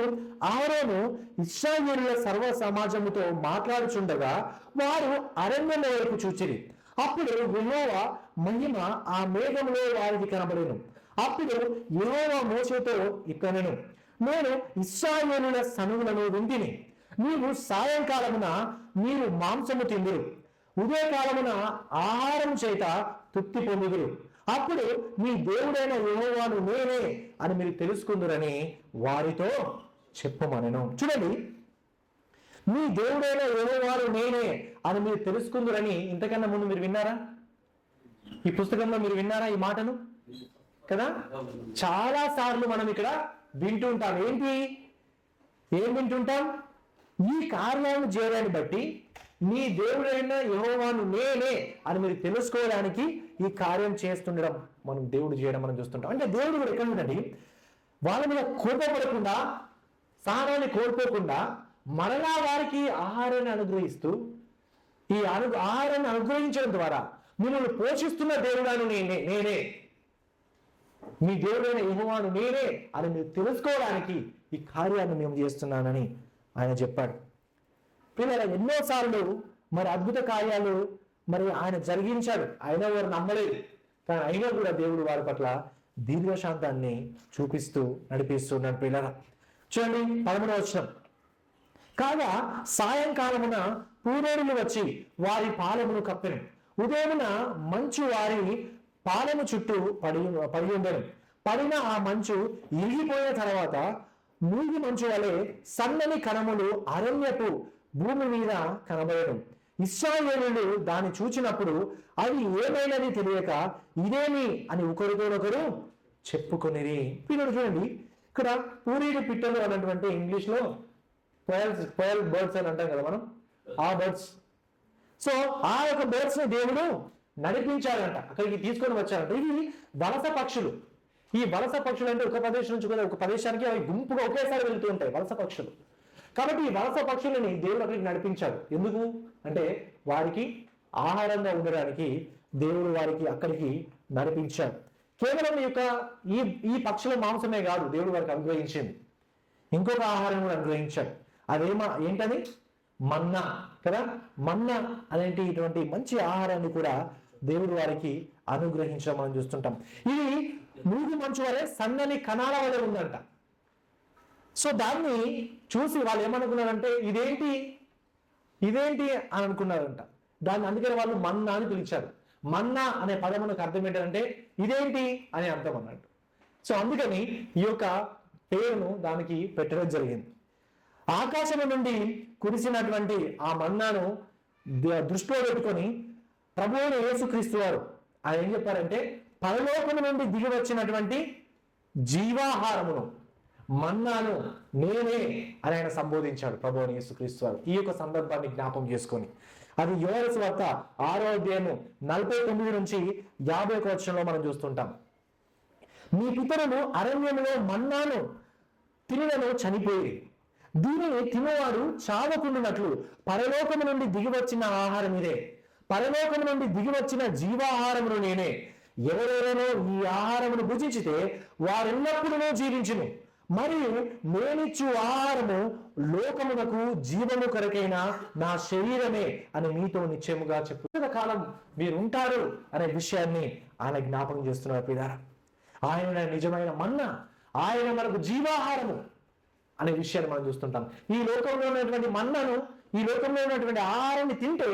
ఆరోను ఇశ్రాయేలుల సర్వ సమాజముతో మాట్లాడుచుండగా వారు అరణ్యం వైపు చూచిరి. అప్పుడు యెహోవా మహిమ ఆ మేఘంలో వారికి కనబడెను. అప్పుడు యెహోవా మోషేతో ఇట్లనెను, నేను ఇశ్రాయేలుల సనుగులను వింటిని. నీవు సాయంకాలమున మీరు మాంసము తిందురు, ఉదయకాలమున ఆహారం చేత తృప్తి పొందుదురు. అప్పుడు మీ దేవుడైన యెహోవాను నేనే అని మీరు తెలుసుకుందురని వారితో చెప్పమనెను. చూడండి, మీ దేవుడైన యెహోవాను నేనే అని మీరు తెలుసుకుందురని ఇంతకన్నా ముందు మీరు విన్నారా? ఈ పుస్తకంలో మీరు విన్నారా ఈ మాటను? కదా, చాలా సార్లు మనం ఇక్కడ వింటుంటాం. ఏం వింటుంటాం? ఈ కార్యాలను చేయడాన్ని బట్టి మీ దేవుడైన యెహోవాను నేనే అని మీరు తెలుసుకోవడానికి ఈ కార్యం చేస్తుండడం మనం దేవుడు చేయడం మనం చూస్తుంటాం. అంటే దేవుడు కూడా ఎక్కడ ఉండండి, వాళ్ళ మీద కోపపడకుండా, సహనాన్ని కోల్పోకుండా మరలా వారికి ఆహారాన్ని అనుగ్రహిస్తూ, ఈ ఆహారాన్ని అనుగ్రహించడం ద్వారా మిమ్మల్ని పోషిస్తున్న దేవుడాను నేనే, మీ దేవుడైన యెహోవాను నేనే అని మీరు తెలుసుకోవడానికి ఈ కార్యాన్ని మేము చేస్తున్నానని ఆయన చెప్పాడు. పిల్లల, ఎన్నోసార్లు మరి అద్భుత కార్యాలు మరి ఆయన జరిగించాడు. అయినా వారు నమ్మలేదు. కానీ అయినా కూడా దేవుడు వారి పట్ల దీర్ఘశాంతాన్ని చూపిస్తూ నడిపిస్తున్నాడు. పిల్లల, చూడండి 13వ వచనం. కాగా సాయంకాలమున పూరేరులు వచ్చి వారి పాలమును కప్పెను. ఉదయమున మంచు వారి పాలము చుట్టూ పడి ఉండను. పడిన ఆ మంచు ఇరిగిపోయిన తర్వాత నూగి మంచు వలె సన్నని కణములు అరణ్యపు భూమి మీద కనబడను. ఇశ్రాయేలీయులు దాన్ని చూచినప్పుడు అది ఏమైనది తెలియక ఇదేమి అని ఒకరితోనొకరు చెప్పుకొనిరి. పిల్లలు చూడండి, ఇక్కడ పూరీడి పిట్టలు అన్నటువంటి ఇంగ్లీష్ లో పోయల్ బర్డ్స్ అని అంటాం కదా మనం, ఆ బర్డ్స్. సో ఆ యొక్క బర్డ్స్ ని దేవుడు నడిపించాడంట, అక్కడికి తీసుకొని వచ్చాడంట. ఇవి వలస పక్షులు. ఈ వలస పక్షులు అంటే ఒక ప్రదేశం నుంచి ఒక ప్రదేశానికి అవి గుంపుగా ఒకేసారి వెళ్తూ ఉంటాయి వలస పక్షులు. కాబట్టి ఈ వలస పక్షులని దేవుడు అక్కడికి నడిపించాడు. ఎందుకు అంటే వారికి ఆహారంగా ఉండడానికి దేవుడు వారికి అక్కడికి నడిపించాడు. కేవలం ఈ పక్షుల మాంసమే కాదు దేవుడు వారికి అనుగ్రహించింది, ఇంకొక ఆహారం కూడా అనుగ్రహించాడు. ఏంటది? మన్నా కదా. మన్నా అనేటి ఇటువంటి మంచి ఆహారాన్ని కూడా దేవుడు వారికి అనుగ్రహించడం మనం చూస్తుంటాం. ఇది నూగి మంచు వలె సన్నని కణాల వలె ఉందంట. సో దాన్ని చూసి వాళ్ళు ఏమనుకున్నారంటే ఇదేంటి అని అనుకున్నారంట. దాన్ని అందుకని వాళ్ళు మన్నా అని పిలిచారు. మన్నా అనే పదమునకు అర్థం ఏంటంటే ఇదేంటి అనే అర్థం అన్నట్టు. సో అందుకని ఈ యొక్క పేరును దానికి పెట్టడం జరిగింది. ఆకాశం నుండి కురిసినటువంటి ఆ మన్నాను దృష్టిలో పెట్టుకొని ప్రభువైన యేసుక్రీస్తు వారు ఆయన ఏం చెప్పారంటే పరలోకము నుండి దిగి వచ్చినటువంటి జీవాహారమును మన్నాను నేనే అని ఆయన సంబోధించాడు ప్రభువైన యేసుక్రీస్తు వారు. ఈ యొక్క సందర్భాన్ని జ్ఞాపం చేసుకొని అది యోహాను సువార్త 6వ అధ్యాయము 49 నుంచి 51 వచనంలో మనం చూస్తుంటాం. మీ పితరులు అరణ్యంలో మన్నాను తినను చనిపోయి దీనిని తినవాడు చావకుండునట్లు పరలోకము నుండి దిగివచ్చిన ఆహారం ఇదే, పరలోకము నుండి దిగివచ్చిన జీవాహారమును నేనే. ఎవరెవరో ఈ ఆహారమును భుజించితే వారెల్లప్పుడూ జీవించును, మరియు నేనిచ్చు ఆహారము లోకమునకు జీవము కొరకైన నా శరీరమే అని మీతో నిశ్చయముగా చెప్పు కాలం మీరు ఉంటారు అనే విషయాన్ని ఆయన జ్ఞాపకం చేస్తున్నారు పిల్లారా. ఆయన నిజమైన మన్నా, ఆయన మనకు జీవాహారము అనే విషయాన్ని మనం చూస్తుంటాం. ఈ లోకంలో ఉన్నటువంటి మన్నను, ఈ లోకంలో ఉన్నటువంటి ఆహారాన్ని తింటే,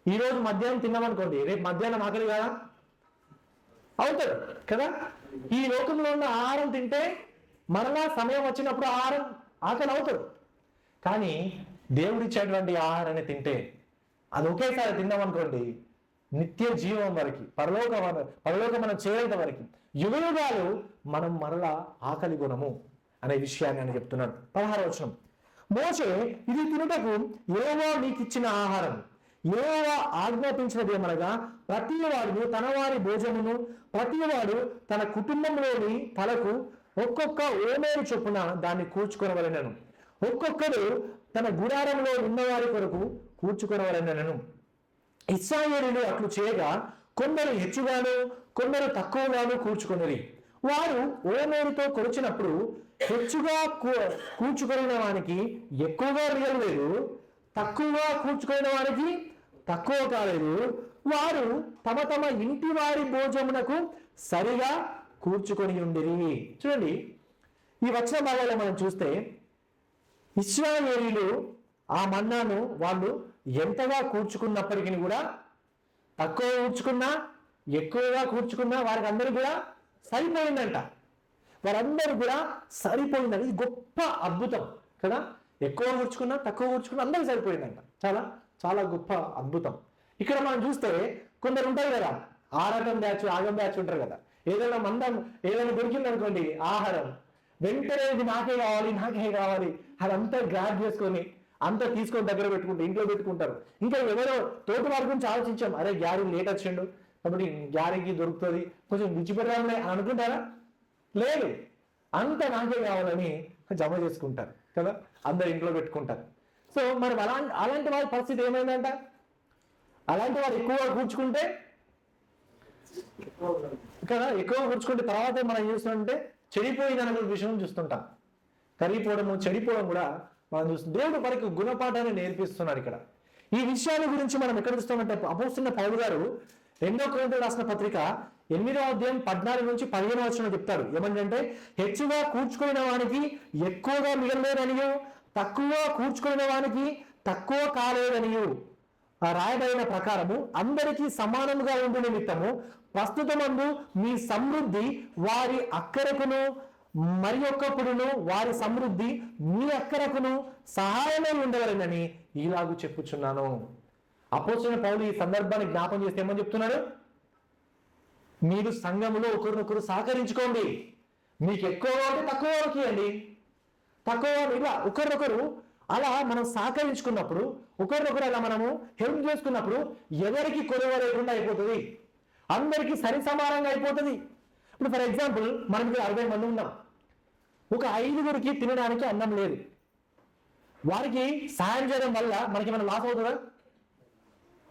ఈరోజు మధ్యాహ్నం తిన్నామనుకోండి, రేపు మధ్యాహ్నం ఆకలి కదా అవుతాడు కదా. ఈ లోకంలో ఉన్న ఆహారం తింటే మరలా సమయం వచ్చినప్పుడు ఆహారం ఆకలి అవుతాడు. కానీ దేవుడిచ్చేటువంటి ఆహారాన్ని తింటే, అది ఒకేసారి తిన్నామనుకోండి, నిత్య జీవం వరకు, పరలోకం మనం చేరేంత వరకు యుగయుగాలు మనం మరలా ఆకలి గుణము అనే విషయాన్ని ఆయన చెప్తున్నాడు. 16వ వచనం, మోషే ఇది తినుటకు యెహోవా నీకిచ్చిన ఆహారం, యెహోవా ఆజ్ఞాపించినది ఏమనగా ప్రతివాడు తన వారి భోజనమును, ప్రతివాడు తన కుటుంబంలోని తలకు ఒక్కొక్క ఓమేరు చొప్పున దాన్ని కూర్చుకొనవలెనను, ఒక్కొక్కరు తన గుడారంలో ఉన్నవారి కొరకు కూర్చుకొనవలెనను. ఇశ్రాయేలీయులు అట్లు చేయగా కొందరు హెచ్చుగాను కొందరు తక్కువగాను కూర్చుకొనిరి. వారు ఓమేరుతో కొలిచినప్పుడు హెచ్చుగా కూర్చుకొనిన వానికి ఎక్కువగా మిగలలేదు, తక్కువగా కూర్చుకొనిన వారికి తక్కువ కాలేదు. వారు తమ తమ ఇంటి వారి భోజనమునకు సరిగా కూర్చుకొని ఉండిరి. చూడండి, ఈ వచన భాగాల్లో మనం చూస్తే ఇశ్రాయేలీయులు ఆ మన్నాను వాళ్ళు ఎంతగా కూర్చుకున్నప్పటికీ కూడా, తక్కువ కూర్చుకున్నా ఎక్కువగా కూర్చుకున్నా వారికి అందరూ కూడా సరిపోయిందంట. వారందరూ కూడా సరిపోయిందని, ఇది గొప్ప అద్భుతం కదా. ఎక్కువ కూర్చుకున్నా తక్కువ కూర్చుకున్నా అందరూ సరిపోయిందంట. చాలా చాలా గొప్ప అద్భుతం. ఇక్కడ మనం చూస్తే కొందరు ఉంటారు కదా, ఆరగం బ్యాచ్ ఆగం బ్యాచ్ ఉంటారు కదా. ఏదైనా మందం ఏదైనా దొరికింది అనుకోండి ఆహారం, వెంటనే ఇది నాకే కావాలి అదంతా గ్రాప్ చేసుకొని అంతా తీసుకొని దగ్గర పెట్టుకుంటారు, ఇంట్లో పెట్టుకుంటారు. ఇంకా ఎవరో తోటి వారి గురించి ఆలోచించాం, అరే గ్యారీ లేట్ వచ్చిండు కాబట్టి గ్యారీకి దొరుకుతుంది, కొంచెం విడిచిపెట్టాలని అనుకుంటారా? లేదు, అంత నాకే కావాలని జమ చేసుకుంటారు కదా, అందరు ఇంట్లో పెట్టుకుంటారు. సో మరి అలాంటి వారి పరిస్థితి ఏమైందంట? అలాంటి వారు ఎక్కువగా కూర్చుకుంటే కదా, ఎక్కువ కూర్చుకుంటే తర్వాత మనం చూస్తుంటే చెడిపోయింది అనే విషయం చూస్తుంటాం. కరిగిపోవడము చెడిపోవడం కూడా మనం చూస్తాం. దేవుడు మనకి గుణపాఠాన్ని నేర్పిస్తున్నాడు ఇక్కడ. ఈ విషయాల గురించి మనం ఎక్కడ చూస్తామంటే అపోస్తలుడైన పౌలు గారు 2వ కొరింథీయులకు రాసిన పత్రిక 8వ అధ్యాయం 14 నుంచి 15వ వచనం చెప్తాడు. ఏమంటే హెచ్చుగా కూర్చుకున్న వానికి ఎక్కువగా మిగలలేదనియు, తక్కువ కూర్చుకున్న వానికి తక్కువ కాలేదనియు రాయబడిన ప్రకారము అందరికీ సమానముగా ఉండే నిమిత్తము ప్రస్తుతమందు మీ సమృద్ధి వారి అక్కరకును మరి ఒక్కప్పుడును వారి సమృద్ధి మీ అక్కరకును సహాయమై ఉండవలెనని ఇలాగూ చెప్పుచున్నాను. అపోస్తలుడైన పౌలు ఈ సందర్భాన్ని జ్ఞాపం చేస్తే ఏమని చెప్తున్నాడు? మీరు సంఘములో ఒకరినొకరు సహకరించుకోండి. మీకు ఎక్కువ అంటే తక్కువ వరకు ఇవ్వండి, తక్కువ ఇలా ఒకరినొకరు అలా మనం సహకరించుకున్నప్పుడు, ఒకరినొకరు అలా మనము హెల్ప్ చేసుకున్నప్పుడు ఎవరికి కొరవ లేకుండా అయిపోతుంది, అందరికీ సరి సమానంగా అయిపోతుంది. ఇప్పుడు ఫర్ ఎగ్జాంపుల్ మనం 60 మంది ఉన్నాం, ఒక 5గురికి తినడానికి అన్నం లేదు, వారికి సాయం చేయడం వల్ల మనకి ఏమైనా లాస్ అవుతుందా?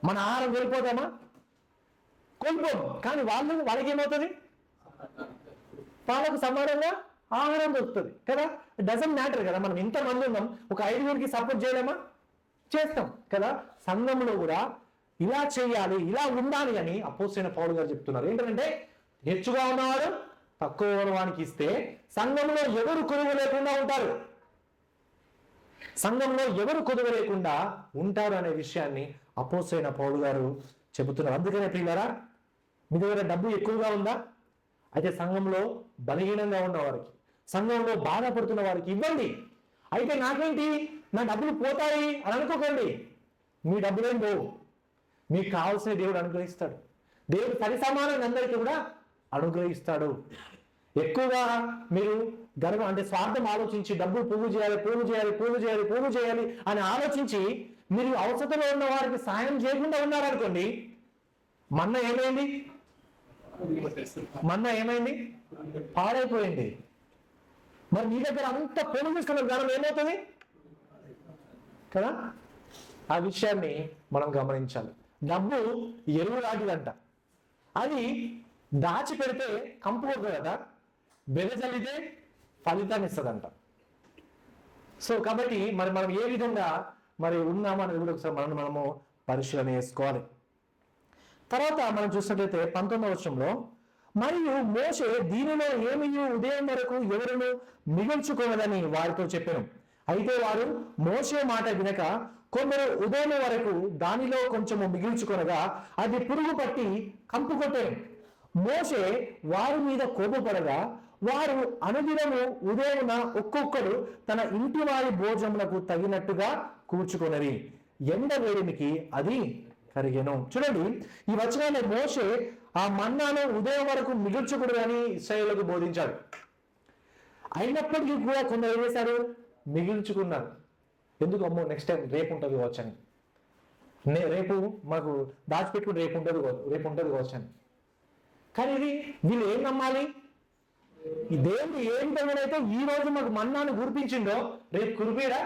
మన ఆహారం కోల్పోతామా? కోల్పోము. కానీ వాళ్ళకి ఏమవుతుంది? వాళ్ళకు సమానంగా ఆహారం దొరుకుతుంది కదా. డజంట్ మ్యాటర్ కదా, మనం ఇంతమంది ఉన్నాం, ఒక 5గురికి సపోర్ట్ చేయలేమా? చేస్తాం కదా. సంఘంలో కూడా ఇలా చేయాలి, ఇలా ఉండాలి అని అపోస్తలుడైన పౌలు గారు చెప్తున్నారు. ఏంటంటే హెచ్చుగా ఉన్నవాడు తక్కువ వానికి ఇస్తే సంఘంలో ఎవరు కొదువ లేకుండా ఉంటారు, సంఘంలో ఎవరు కొదువ లేకుండా ఉంటారు అనే విషయాన్ని అపోస్తలుడైన పౌలు గారు చెబుతున్నారు. అందుకనే ప్రియులారా, మీ దగ్గర డబ్బు ఎక్కువగా ఉందా? అయితే సంఘంలో బలహీనంగా ఉన్న వారికి, సంఘంలో బాధపడుతున్న వారికి ఇవ్వండి. అయితే నాకేంటి, నా డబ్బులు పోతాయి అని అనుకోకండి. మీ డబ్బులేం పోవు, మీకు కావాల్సిన దేవుడు అనుగ్రహిస్తాడు. దేవుడు సరి సమానంగా అందరికీ కూడా అనుగ్రహిస్తాడు. ఎక్కువగా మీరు గర్వం అంటే స్వార్థం ఆలోచించి డబ్బులు పోగు చేయాలి అని ఆలోచించి మీరు అవసరంలో ఉన్న వారికి సాయం చేయకుండా ఉన్నారనుకోండి, మన్న ఏమైంది? పాడైపోయింది. మరి మీ దగ్గర అంత పొలం తీసుకున్న జ్ఞానం ఏమవుతుంది కదా. ఆ విషయాన్ని మనం గమనించాలి. డబ్బు ఎరువు లాంటిదంట, అది దాచి పెడితే కంపు కొడుతుంది కదా, బెదజల్లితే ఫలితాన్ని ఇస్తుందంట. సో కాబట్టి మరి మనం ఏ విధంగా మరి ఉన్నామనేది కూడా ఒకసారి మనము పరిశీలన చేసుకోవాలి. తర్వాత మనం చూసినట్లయితే 19వ వచనంలో, మరియు మోషే దీనిలో ఏమీ ఉదయం వరకు ఎవరును మిగుల్చుకోవదని వారితో చెప్పాను. అయితే వారు మోషే మాట వినక కొందరు ఉదయం వరకు దానిలో కొంచెము మిగిల్చుకొనగా అది పురుగు పట్టి కంపు కొట్టాను. మోషే వారి మీద కోపపడగా వారు అనుదినము ఉదయమున ఒక్కొక్కడు తన ఇంటి వారి భోజనములకు తగినట్టుగా కూర్చుకొనరి, ఎండ వేడిమికి అది కరిగెను. చూడండి, ఈ వచనాన్ని మోషే ఆ మన్నాను ఉదయం వరకు మిగుల్చకూడదని ఇశ్రాయేలుకు బోధించాడు. అయినప్పటికీ కూడా కొందరు ఏం చేశారు? మిగిల్చుకున్నారు. ఎందుకు? అమ్మో నెక్స్ట్ టైం రేపు ఉంటుంది కావచ్చని, రేపు మాకు దాచిపెట్టుకుని రేపు ఉంటుంది కావచ్చని. కానీ ఇది వీళ్ళు ఏం నమ్మాలి? ఈ దేవుడు ఏం దేవుడైతే ఈ రోజు మాకు మన్నాను కురిపించిండో రేపు కురిపిడా,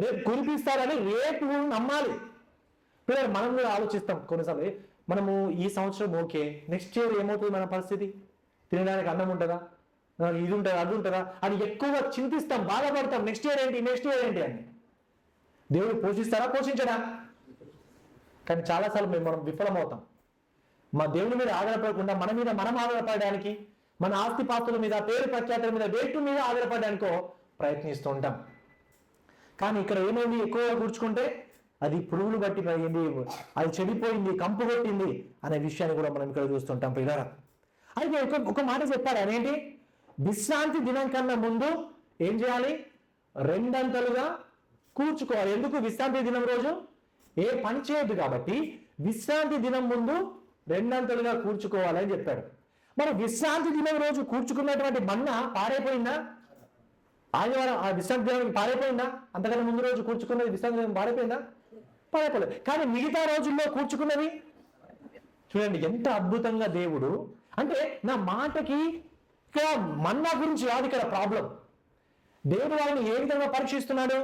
రేపు కురిపిస్తారని రేపు నమ్మాలి. పిల్లలు మనం కూడా ఆలోచిస్తాం కొన్నిసార్లు, మనము ఈ సంవత్సరం ఓకే, నెక్స్ట్ ఇయర్ ఏమవుతుంది మన పరిస్థితి? తినడానికి అన్నం ఉంటుందా, ఇది ఉంటుందా, అది ఉంటుందా అని ఎక్కువగా చింతిస్తాం, బాధపడతాం. నెక్స్ట్ ఇయర్ ఏంటి అని. దేవుడు పోషిస్తారా, పోషించడా? కానీ చాలాసార్లు మనం విఫలమవుతాం. మా దేవుని మీద ఆధారపడకుండా మన మీద మనం ఆధారపడడానికి, మన ఆస్తిపాస్తుల మీద, పేరు ప్రఖ్యాతుల మీద, వేటు మీద ఆధారపడడానికో ప్రయత్నిస్తూ ఉంటాం. కానీ ఇక్కడ ఏమైంది? ఎక్కువగా కూర్చుకుంటే అది పురుగులు బట్టి పోయింది, అది చెడిపోయింది, కంపు కొట్టింది అనే విషయాన్ని కూడా మనం ఇక్కడ చూస్తుంటాం పిల్లరా. అయితే ఒక మాట చెప్పాడు, అదేంటి? విశ్రాంతి దినం కన్నా ముందు ఏం చేయాలి? 2 అంతలుగా కూర్చుకోవాలి. ఎందుకు? విశ్రాంతి దినం రోజు ఏ పని చేయొద్దు కాబట్టి విశ్రాంతి దినం ముందు 2 అంతలుగా కూర్చుకోవాలని చెప్పాడు. మరి విశ్రాంతి దినం రోజు కూర్చుకున్నటువంటి మన్నా పారైపోయిందా? ఆదివారం ఆ విశ్రాంతి దినం పారైపోయిందా? అంతకన్నా ముందు రోజు కూర్చుకున్నది విశ్రాంతి దినం పారైపోయిందా? పారైపోలేదు. కానీ మిగతా రోజుల్లో కూర్చుకున్నది చూడండి ఎంత అద్భుతంగా దేవుడు. అంటే నా మాటకి ఇక్కడ మన్నా గురించి కాదు ఇక్కడ ప్రాబ్లం. దేవుడు వాళ్ళని ఏ విధంగా పరీక్షిస్తున్నాడు?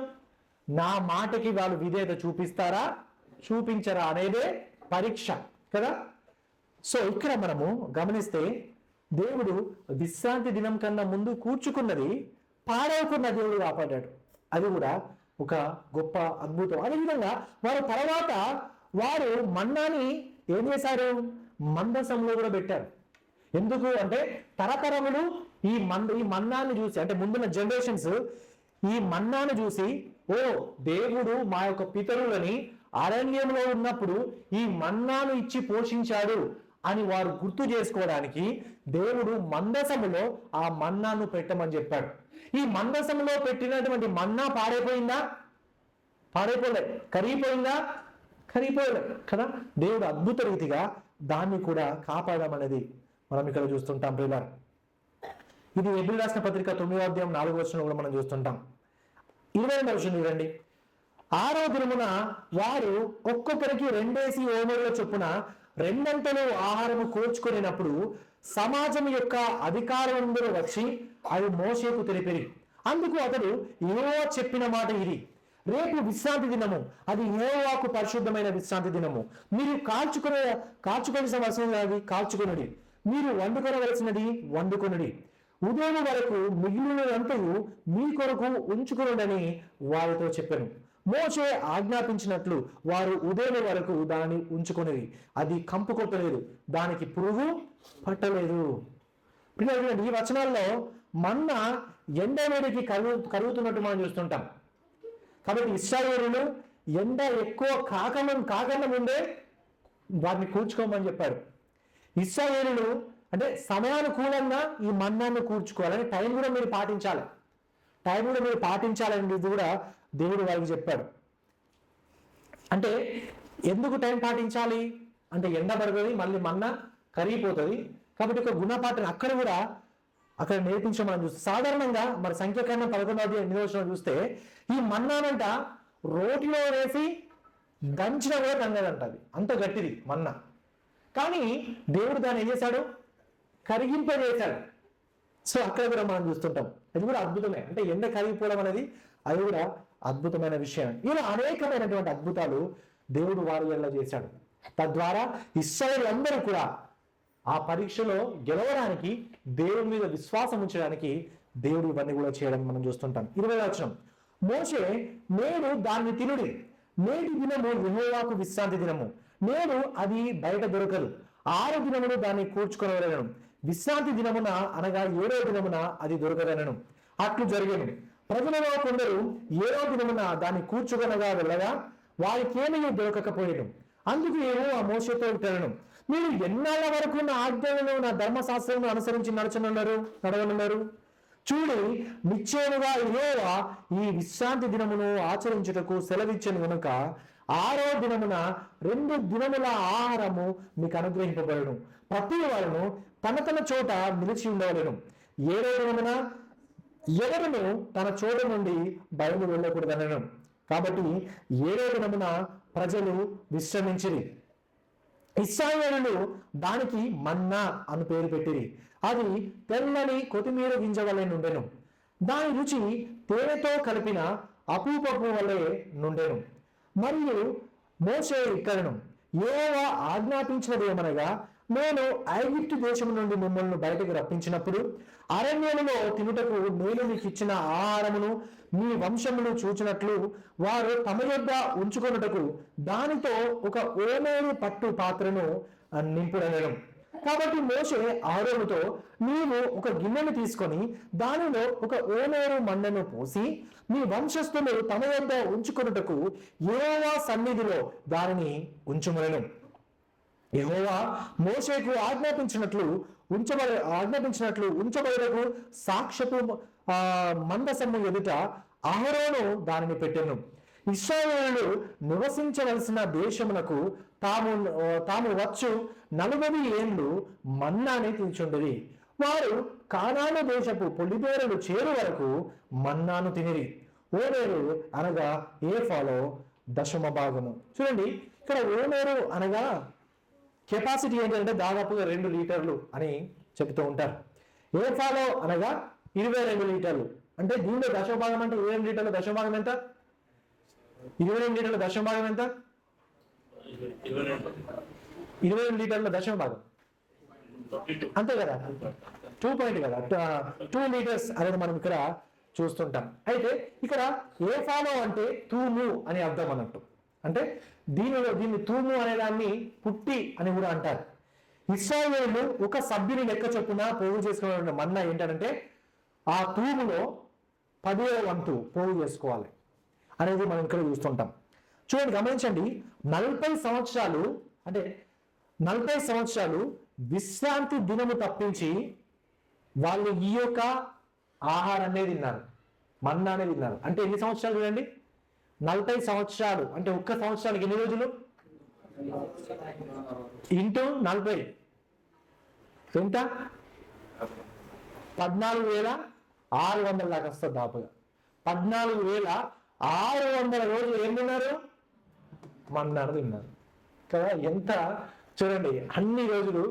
నా మాటకి వాళ్ళు విధేయత చూపిస్తారా, చూపించరా అనేదే పరీక్ష కదా. సో ఇక్కడ మనము గమనిస్తే దేవుడు విశ్రాంతి దినం కన్నా ముందు కూర్చుకున్నది పాడవకున్న దేవుడు కాపాడాడు. అది కూడా ఒక గొప్ప అద్భుతం. అదేవిధంగా వారు తర్వాత వారు మన్నాని ఏం చేశారు? మందసంలో కూడా పెట్టారు. ఎందుకు అంటే తరతరములు ఈ మన్నాన్ని చూసి, అంటే ముందున్న జనరేషన్స్ ఈ మన్నాను చూసి, ఓ దేవుడు మా యొక్క పితరులని అరణ్యంలో ఉన్నప్పుడు ఈ మన్నాను ఇచ్చి పోషించాడు అని వారు గుర్తు చేసుకోవడానికి దేవుడు మందసములో ఆ మన్నాను పెట్టమని చెప్పాడు. ఈ మందసములో పెట్టినటువంటి మన్నా పాడైపోయిందా? పాడైపోలేదు. కరిగిపోయిందా? కరిగిపోలేదు కదా. దేవుడు అద్భుత రీతిగా దాన్ని కూడా కాపాడమనేది మనం ఇక్కడ చూస్తుంటాం ప్రియులారా. ఇది హెబ్రీ రాసిన పత్రిక 9వ అధ్యాయం 4వ వచనంలో కూడా మనం చూస్తుంటాం. 22వ వచనం చూడండి. 6వ దినమున వారు ఒక్కొక్కరికి 2 ఓమరుల చొప్పున 2 అంతలు ఆహారము కూర్చుకొనినప్పుడు సమాజం యొక్క అధికారులందరూ వచ్చి అది మోషేకు తెలిపిరి. అందుకు అతడు యెహోవా చెప్పిన మాట ఇది, రేపు విశ్రాంతి దినము, అది యెహోవాకు పరిశుద్ధమైన విశ్రాంతి దినము. మీరు కాల్చుకొనవలసినది కాల్చుకొనుడి, మీరు వండుకొనవలసినది వండుకొనుడి. ఉదయం వరకు మిగిలినంతయు మీ కొరకు ఉంచుకొనుడని వారితో చెప్పాను. మోషే ఆజ్ఞాపించినట్లు వారు ఉదయం వరకు దాన్ని ఉంచుకొనిది, అది కంపు కొట్టలేదు, దానికి పురుగు పట్టలేదు. ఈ వచనాల్లో మన్నా ఎండ వేడికి కరుగుతున్నట్టు మనం చూస్తుంటాం. కాబట్టి ఇశ్రాయేలులు ఎండ ఎక్కువ కాకన్నా ముందే వారిని కూర్చుకోమని చెప్పాడు. ఇశ్రాయేలులు అంటే సమయానుకూలంగా ఈ మన్నాన్ని కూర్చుకోవాలని టైం కూడా మీరు పాటించాలని కూడా దేవుడు వారికి చెప్పాడు. అంటే ఎందుకు టైం పాటించాలి అంటే ఎండ పడుతుంది, మళ్ళీ మన్నా కరిగిపోతుంది. కాబట్టి ఒక గుణపాఠం అక్కడ నేర్పించమని చూస్తే సాధారణంగా మరి సంఖ్యాకాండం 11వ అధ్యాయం 8వ వచనం చూస్తే ఈ మన్నానంట రోటిలో వేసి దంచిన కూడా తంగదంట, అది అంత గట్టిది మన్నా. కానీ దేవుడు దాన్ని ఏం చేశాడు? కరిగింపజేశాడు. సో అక్కడ కూడా మనం చూస్తుంటాం. అది కూడా అద్భుతమే. అంటే ఎండ కరిగిపోవడం అనేది అది కూడా అద్భుతమైన విషయం. ఇలా అనేకమైనటువంటి అద్భుతాలు దేవుడు వారి వల్ల చేశాడు. తద్వారా ఇశ్రాయేలు అందరూ కూడా ఆ పరీక్షలో గెలవడానికి, దేవుడి మీద విశ్వాసం ఉంచడానికి దేవుడు ఇవన్నీ కూడా చేయడం మనం చూస్తుంటాం. 20వ వచనం, మోషే నేడు దాన్ని తినుడి, నేటి దినము యెహోవాకు విశ్రాంతి దినము, నేడు అది బయట దొరకదు, 6 దినములు దాన్ని కూర్చుకొనవలెను, విశ్రాంతి దినమున అనగా 7వ దినమున అది దొరకదనను. అట్లు జరిగెను. ప్రజలలో కొందరు 7వ దినమున దాన్ని కూర్చుకొనగా వెళ్ళగా వారికేమీ దొరకకపోయేను. అందుకు యెహోవా మోషేతో ఇట్లనెను, మీరు ఎన్నాళ్ళ వరకు నా ఆజ్ఞలను నా ధర్మశాస్త్రమును అనుసరించి నడవనున్నారు? చూడు, నిశ్చయముగా యెహోవా ఈ విశ్రాంతి దినమును ఆచరించుటకు సెలవిచ్చెను గనుక 6వ దినమున 2 దినముల ఆహారము మీకు అనుగ్రహింపబడును, ప్రతి వారును తన తన చోట నిలిచి ఉండవలెను. 7వ దినమున ఎవరును తన చోట నుండి బయలు వెళ్ళకూడదనను. కాబట్టి 7వ దినమున ప్రజలు విశ్రమించిరి. ఇశ్రాయేలులు దానికి మన్నా అని పేరు పెట్టిరి. అది తెల్లని కొత్తిమీర గింజ వలె నుండెను. దాని రుచి తేనెతో కలిపిన అపూపపు వలె నుండెను. మరియు మోషే ఇక్కడను, యెహోవా ఆజ్ఞాపించినది ఏమనగా, నేను ఐగుప్తు దేశం నుండి మిమ్మల్ని బయటకు రప్పించినప్పుడు అరణ్యములో తినుటకు నేను మీకు ఇచ్చిన ఆహారమును మీ వంశమును చూచినట్లు వారు తమ యొద్ద ఉంచుకొనుటకు దానితో ఒక ఓనేరు పట్టు పాత్రను నింపుడనెను. కాబట్టి మోషే అహరోనుతో, నీవు ఒక గిన్నెను తీసుకొని దానిలో ఒక ఓనేరు మన్నను పోసి మీ వంశస్థులు తమ యొద్ద ఉంచుకొనుటకు యెహోవా సన్నిధిలో దానిని ఉంచుమనెను. యెహోవా మోషేకు ఆజ్ఞాపించినట్లు ఉంచబడకు సాక్ష్యపు మందసము ఎదుట అహరోను దానిని పెట్టెను. ఇశ్రాయేలులు నివసించవలసిన దేశమునకు తాము వచ్చు 40 ఏళ్ళు మన్నాని తినుచుండిరి. వారు కానాను దేశపు పొలిబేరులు చేరు వరకు మన్నాను తినిరి. ఓనేరు అనగా ఏఫాలో 10వ భాగము. చూడండి, ఇక్కడ ఓనేరు అనగా కెపాసిటీ ఏంటంటే దాదాపుగా 2 లీటర్లు అని చెబుతూ ఉంటారు. ఏఫాలో అనగా 22 లీటర్లు. అంటే దీనిలో 10వ భాగం అంటే 22 లీటర్ల 10వ భాగం ఎంత? 22 లీటర్ల 10వ భాగం ఎంత? 22 లీటర్ల 10వ భాగం అంతే కదా, 2 పాయింట్ కదా, 2 లీటర్స్ అనేది మనం ఇక్కడ చూస్తుంటాం. అయితే ఇక్కడ ఏఫాలో అంటే తూము అని అర్థం అన్నట్టు. అంటే దీన్ని తూము అనే దాన్ని పుట్టి అని కూడా అంటారు. ఇశ్రాయేలు ఒక సభ్యుని లెక్క చొప్పున పోగు చేసుకున్న మన్నా ఏంటంటే ఆ తూములో 10వ వంతు పోగు చేసుకోవాలి అనేది మనం ఇక్కడ చూస్తుంటాం. చూడండి, గమనించండి, 40 సంవత్సరాలు అంటే 40 సంవత్సరాలు విశ్రాంతి దినము తప్పించి వాళ్ళు ఈ యొక్క ఆహారాన్ని తిన్నారు, మన్నానే తిన్నారు. అంటే ఎన్ని సంవత్సరాలు చూడండి, 40 సంవత్సరాలు. అంటే ఒక్క సంవత్సరానికి ఎన్ని రోజులు? ఇంటూ 40 ఎంత? 14,600 దాకా వస్తుంది. దాపుగా 14,600 రోజులు ఏం తిన్నారు? మన్నాను తిన్నారు కదా. ఎంత చూడండి, అన్ని రోజులు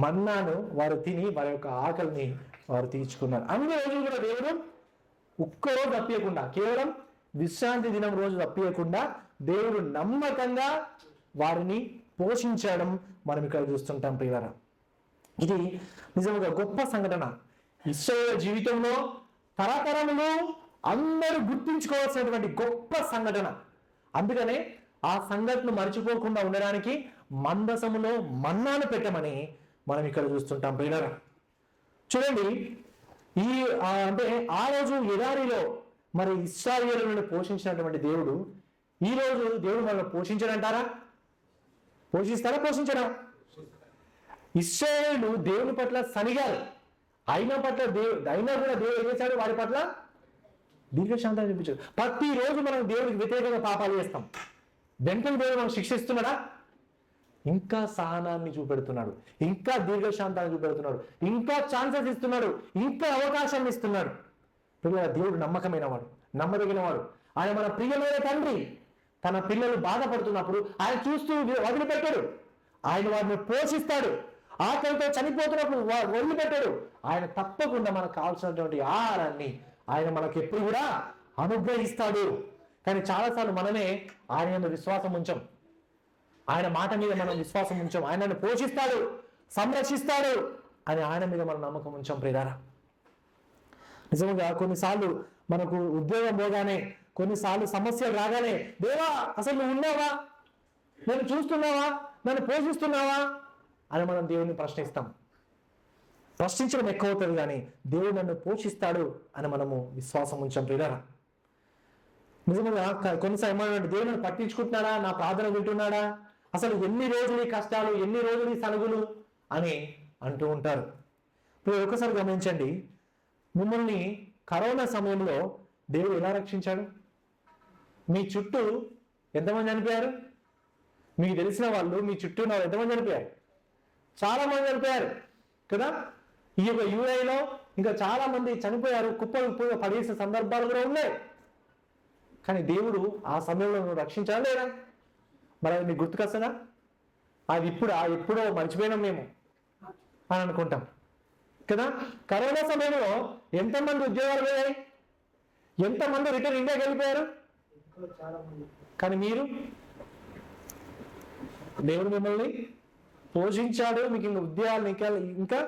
మన్నాను వారు తిని వారి యొక్క ఆకలిని వారు తీర్చుకున్నారు. అన్ని రోజులు కూడా దేవుడు ఒక్కరోజు తప్పియకుండా, కేవలం విశ్రాంతి దినం రోజు తప్పియకుండా దేవుడు నమ్మకంగా వారిని పోషించడం మనం ఇక్కడ చూస్తుంటాం ప్రియులారా. ఇది నిజంగా గొప్ప సంఘటన. ఇశ్రాయేలు జీవితంలో తరతరములు అందరూ గుర్తించుకోవాల్సినటువంటి గొప్ప సంఘటన. అందుకనే ఆ సంఘటన మర్చిపోకుండా ఉండడానికి మందసములో మన్నాను పెట్టమని మనం ఇక్కడ చూస్తుంటాం ప్రియులారా. చూడండి, అంటే ఆ రోజు ఎడారిలో మరి ఇశ్రాయేలులను పోషించినటువంటి దేవుడు ఈ రోజు దేవుడు మనల్ని పోషించడంటారా? పోషిస్తారా? పోషించరా? ఇశ్రాయేలు దేవుని పట్ల సనిగారు, అయినా కూడా దేవుడు ఏం చేశాడు? వారి పట్ల దీర్ఘశాంతాన్ని చూపించాడు. ప్రతిరోజు మనం దేవుడికి వ్యతిరేకంగా పాపాలు చేస్తాం. వెంటనే దేవుడు మనం శిక్షిస్తున్నాడా? ఇంకా సహనాన్ని చూపెడుతున్నాడు, ఇంకా దీర్ఘశాంతాన్ని చూపెడుతున్నాడు, ఇంకా ఛాన్సెస్ ఇస్తున్నాడు, ఇంకా అవకాశాన్ని ఇస్తున్నాడు. దేవుడు నమ్మకమైన వాడు, నమ్మదగిన వాడు. ఆయన మన ప్రియమైన తండ్రి. తన పిల్లలు బాధపడుతున్నప్పుడు ఆయన చూస్తూ వదిలిపెట్టాడు. ఆయన వారిని పోషిస్తాడు. ఆకలితో చనిపోతున్నప్పుడు వదిలిపెట్టాడు. ఆయన తప్పకుండా మనకు కావాల్సినటువంటి ఆహారాన్ని ఆయన మనకు ఎప్పుడు కూడా అనుగ్రహిస్తాడు. కానీ చాలాసార్లు మనమే ఆయన మీద విశ్వాసం ఉంచాం, ఆయన మాట మీద మనం విశ్వాసం ఉంచాం. ఆయనను పోషిస్తాడు, సంరక్షిస్తాడు అని ఆయన మీద మనం నమ్మకం ఉంచాం ప్రియులారా. నిజంగా కొన్నిసార్లు మనకు ఉద్యోగం పోగానే, కొన్నిసార్లు సమస్యలు రాగానే, దేవా అసలు నువ్వు ఉన్నావా, నన్ను చూస్తున్నావా, నన్ను పోషిస్తున్నావా అని మనం దేవుడిని ప్రశ్నిస్తాం. ప్రశ్నించడం ఎక్కువ అవుతుంది, కానీ దేవుడు నన్ను పోషిస్తాడు అని మనము విశ్వాసం ఉంచాం ప్రియులారా. నిజంగా కొన్నిసార్లు దేవుడు నన్ను పట్టించుకుంటున్నాడా, నా ప్రార్థన వింటున్నాడా, అసలు ఎన్ని రోజులు ఈ కష్టాలు, ఎన్ని రోజులు ఈ సనుగులు అని అంటూ ఉంటారు. ఇప్పుడు ఒకసారి గమనించండి, మిమ్మల్ని కరోనా సమయంలో దేవుడు ఎలా రక్షించాడు? మీ చుట్టూ ఎంతమంది చనిపోయారు? మీకు తెలిసిన వాళ్ళు మీ చుట్టూ ఉన్న ఎంతమంది చనిపోయారు? చాలా మంది చనిపోయారు కదా. ఈ యొక్క యూఐలో ఇంకా చాలా మంది చనిపోయారు, కుప్పలు పడేసిన సందర్భాలు కూడా ఉన్నాయి. కానీ దేవుడు ఆ సమయంలో నువ్వు రక్షించాలా లేదా? మరి అది మీకు గుర్తుకొస్తుందా? అది ఎప్పుడో మర్చిపోయినాం మేము అని అనుకుంటాం కదా. కరోనా సమయంలో ఎంతమంది ఉద్యోగాలు పోయాయి, ఎంతమంది రిటర్న్ ఇండియాకి వెళ్ళిపోయారు. కానీ మీరు, దేవుడు మిమ్మల్ని పోషించాడు, మీకు ఇంకా ఉద్యోగాలు ఇంకా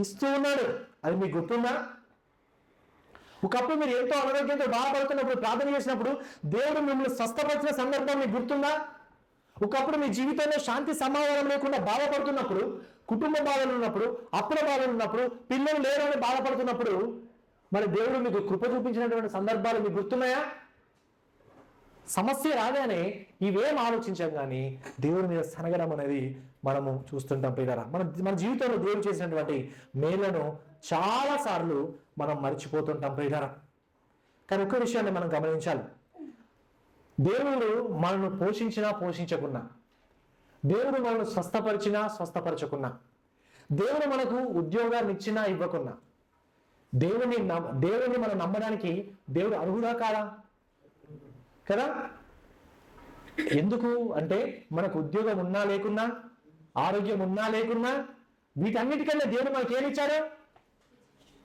ఇస్తూ ఉన్నాడు. అది మీకు గుర్తుందా? ఒకప్పుడు మీరు ఎంతో అనారోగ్యంతో బాధపడుతున్నప్పుడు, ప్రార్థన చేసినప్పుడు దేవుడు మిమ్మల్ని స్వస్థపరిచిన సందర్భం మీకు గుర్తుందా? ఒకప్పుడు మీ జీవితంలో శాంతి సమాధానం లేకుండా బాధపడుతున్నప్పుడు, కుటుంబ బాధలు ఉన్నప్పుడు, అప్పుల బాధలు ఉన్నప్పుడు, పిల్లలు లేరని బాధపడుతున్నప్పుడు, మరి దేవుడు మీకు కృప చూపించినటువంటి సందర్భాలు మీకు గుర్తున్నాయా? సమస్య రాగానే ఇవేం ఆలోచించాం, కానీ దేవుడి మీద సనగడం అనేది మనము చూస్తుంటాం ప్రియులారా. మన జీవితంలో దేవుడు చేసినటువంటి మేలను చాలా సార్లు మనం మర్చిపోతుంటాం ప్రియులారా. కానీ ఒక విషయాన్ని మనం గమనించాలి, దేవుడు మనల్ని పోషించినా పోషించకున్నా, దేవుడు మనల్ని స్వస్థపరిచినా స్వస్థపరచకున్నా, దేవుడు మనకు ఉద్యోగాన్ని ఇచ్చినా ఇవ్వకున్నా, దేవుడిని మనం నమ్మడానికి దేవుడు అర్హుడా కాదా కదా. ఎందుకు అంటే మనకు ఉద్యోగం ఉన్నా లేకున్నా, ఆరోగ్యం ఉన్నా లేకున్నా, వీటన్నిటికన్నా దేవుడు మనకి ఏమిచ్చాడు?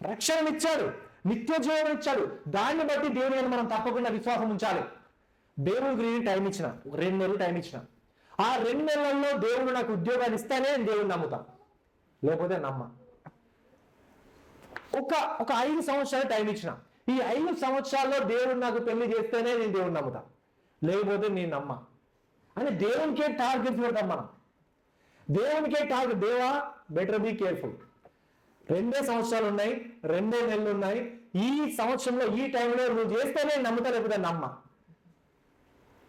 రక్షణనిచ్చాడు, నిత్య జీవం ఇచ్చాడు. దాన్ని బట్టి దేవుని మీద మనం తప్పకుండా విశ్వాసం ఉంచాలి. దేవుడికి టైం ఇచ్చిన 2 నెలలు టైం ఇచ్చిన, ఆ 2 నెలల్లో దేవుడు నాకు ఉద్యోగాన్ని ఇస్తానే నేను దేవుడిని నమ్ముతా, లేకపోతే నమ్మ. ఒక 5 సంవత్సరాలు టైం ఇచ్చిన, ఈ 5 సంవత్సరాల్లో దేవుడు నాకు పెళ్లి చేస్తేనే నేను దేవుడిని నమ్ముతా, లేకపోతే నేను నమ్మ అని దేవునికే టార్గెట్స్ పెడతాం మనం. దేవునికే టార్గెట్, దేవా బెటర్ బీ కేర్ఫుల్, 2 సంవత్సరాలు ఉన్నాయి, 2 నెలలు ఉన్నాయి, ఈ సంవత్సరంలో ఈ టైంలో నువ్వు చేస్తేనే నమ్ముతా, లేకపోతే నమ్మ.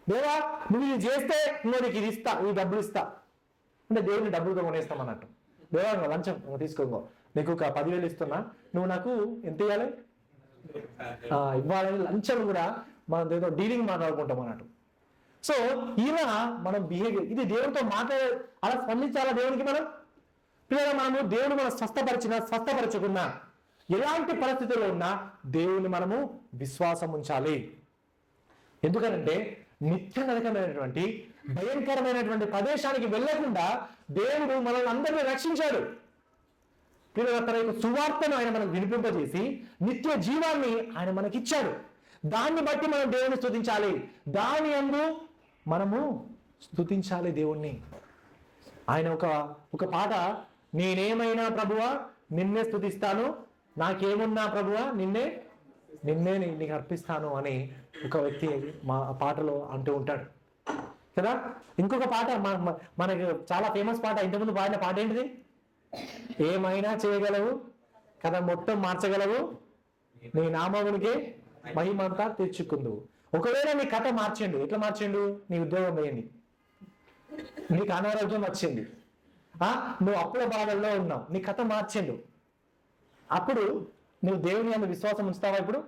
దేవా నువ్వు ఇది చేస్తే నువ్వు నీకు ఇది ఇస్తా, ఈ డబ్బులు ఇస్తా అంటే దేవుడిని డబ్బులతో కొనేస్తాం అన్నట్టు. దేవా లంచం తీసుకోగో, నీకు ఒక 10,000 ఇస్తున్నా, నువ్వు నాకు ఎంత ఇవ్వాలి, ఇవ్వాలని లంచం కూడా మనం ఏదో డీలింగ్ మాట్లాడుకుంటాం అన్నట్టు. సో ఇలా మనం బిహేవియర్, ఇది దేవుడితో మాట్లాడే అలా స్పందించాలా దేవునికి మనం. పిల్లలు మనము దేవుడు మనం స్వస్థపరిచినా స్వస్థపరచుకున్నా, ఎలాంటి పరిస్థితుల్లో ఉన్నా దేవుని మనము విశ్వాసం ఉంచాలి. ఎందుకంటే నిత్య నరకమైనటువంటి భయంకరమైనటువంటి ప్రదేశానికి వెళ్ళకుండా దేవుడు మనల్ని అందరినీ రక్షించాడు. తన యొక్క సువార్తను ఆయన మనకు వినిపింపజేసి నిత్య జీవాన్ని ఆయన మనకిచ్చాడు. దాన్ని బట్టి మనం దేవుని స్తుతించాలి, దాని యందు మనము స్తుతించాలి దేవుణ్ణి. ఆయన ఒక పాట, నేనేమైనా ప్రభువా నిన్నే స్తుతిస్తాను, నాకేమున్నా ప్రభువా నిన్నే నీకు అర్పిస్తాను అని ఒక వ్యక్తి మా పాటలో అంటూ ఉంటాడు కదా. ఇంకొక పాట మనకి చాలా ఫేమస్ పాట, ఇంతకుముందు పాడిన పాట ఏంటిది? ఏమైనా చేయగలవు కదా, మొత్తం మార్చగలవు, నీ నామమునికే మహిమంతా తెచ్చుకుందువు. ఒకవేళ నీ కథ మార్చిండు, ఎట్లా మార్చిండు? నీ ఉద్యోగం వేయండి, నీకు అనారోగ్యం వచ్చింది, నువ్వు అప్పుల బాధల్లో ఉన్నావు, నీ కథ మార్చిండు. అప్పుడు నువ్వు దేవుని యందు విశ్వాసం ఉంచుతావా? ఇప్పుడు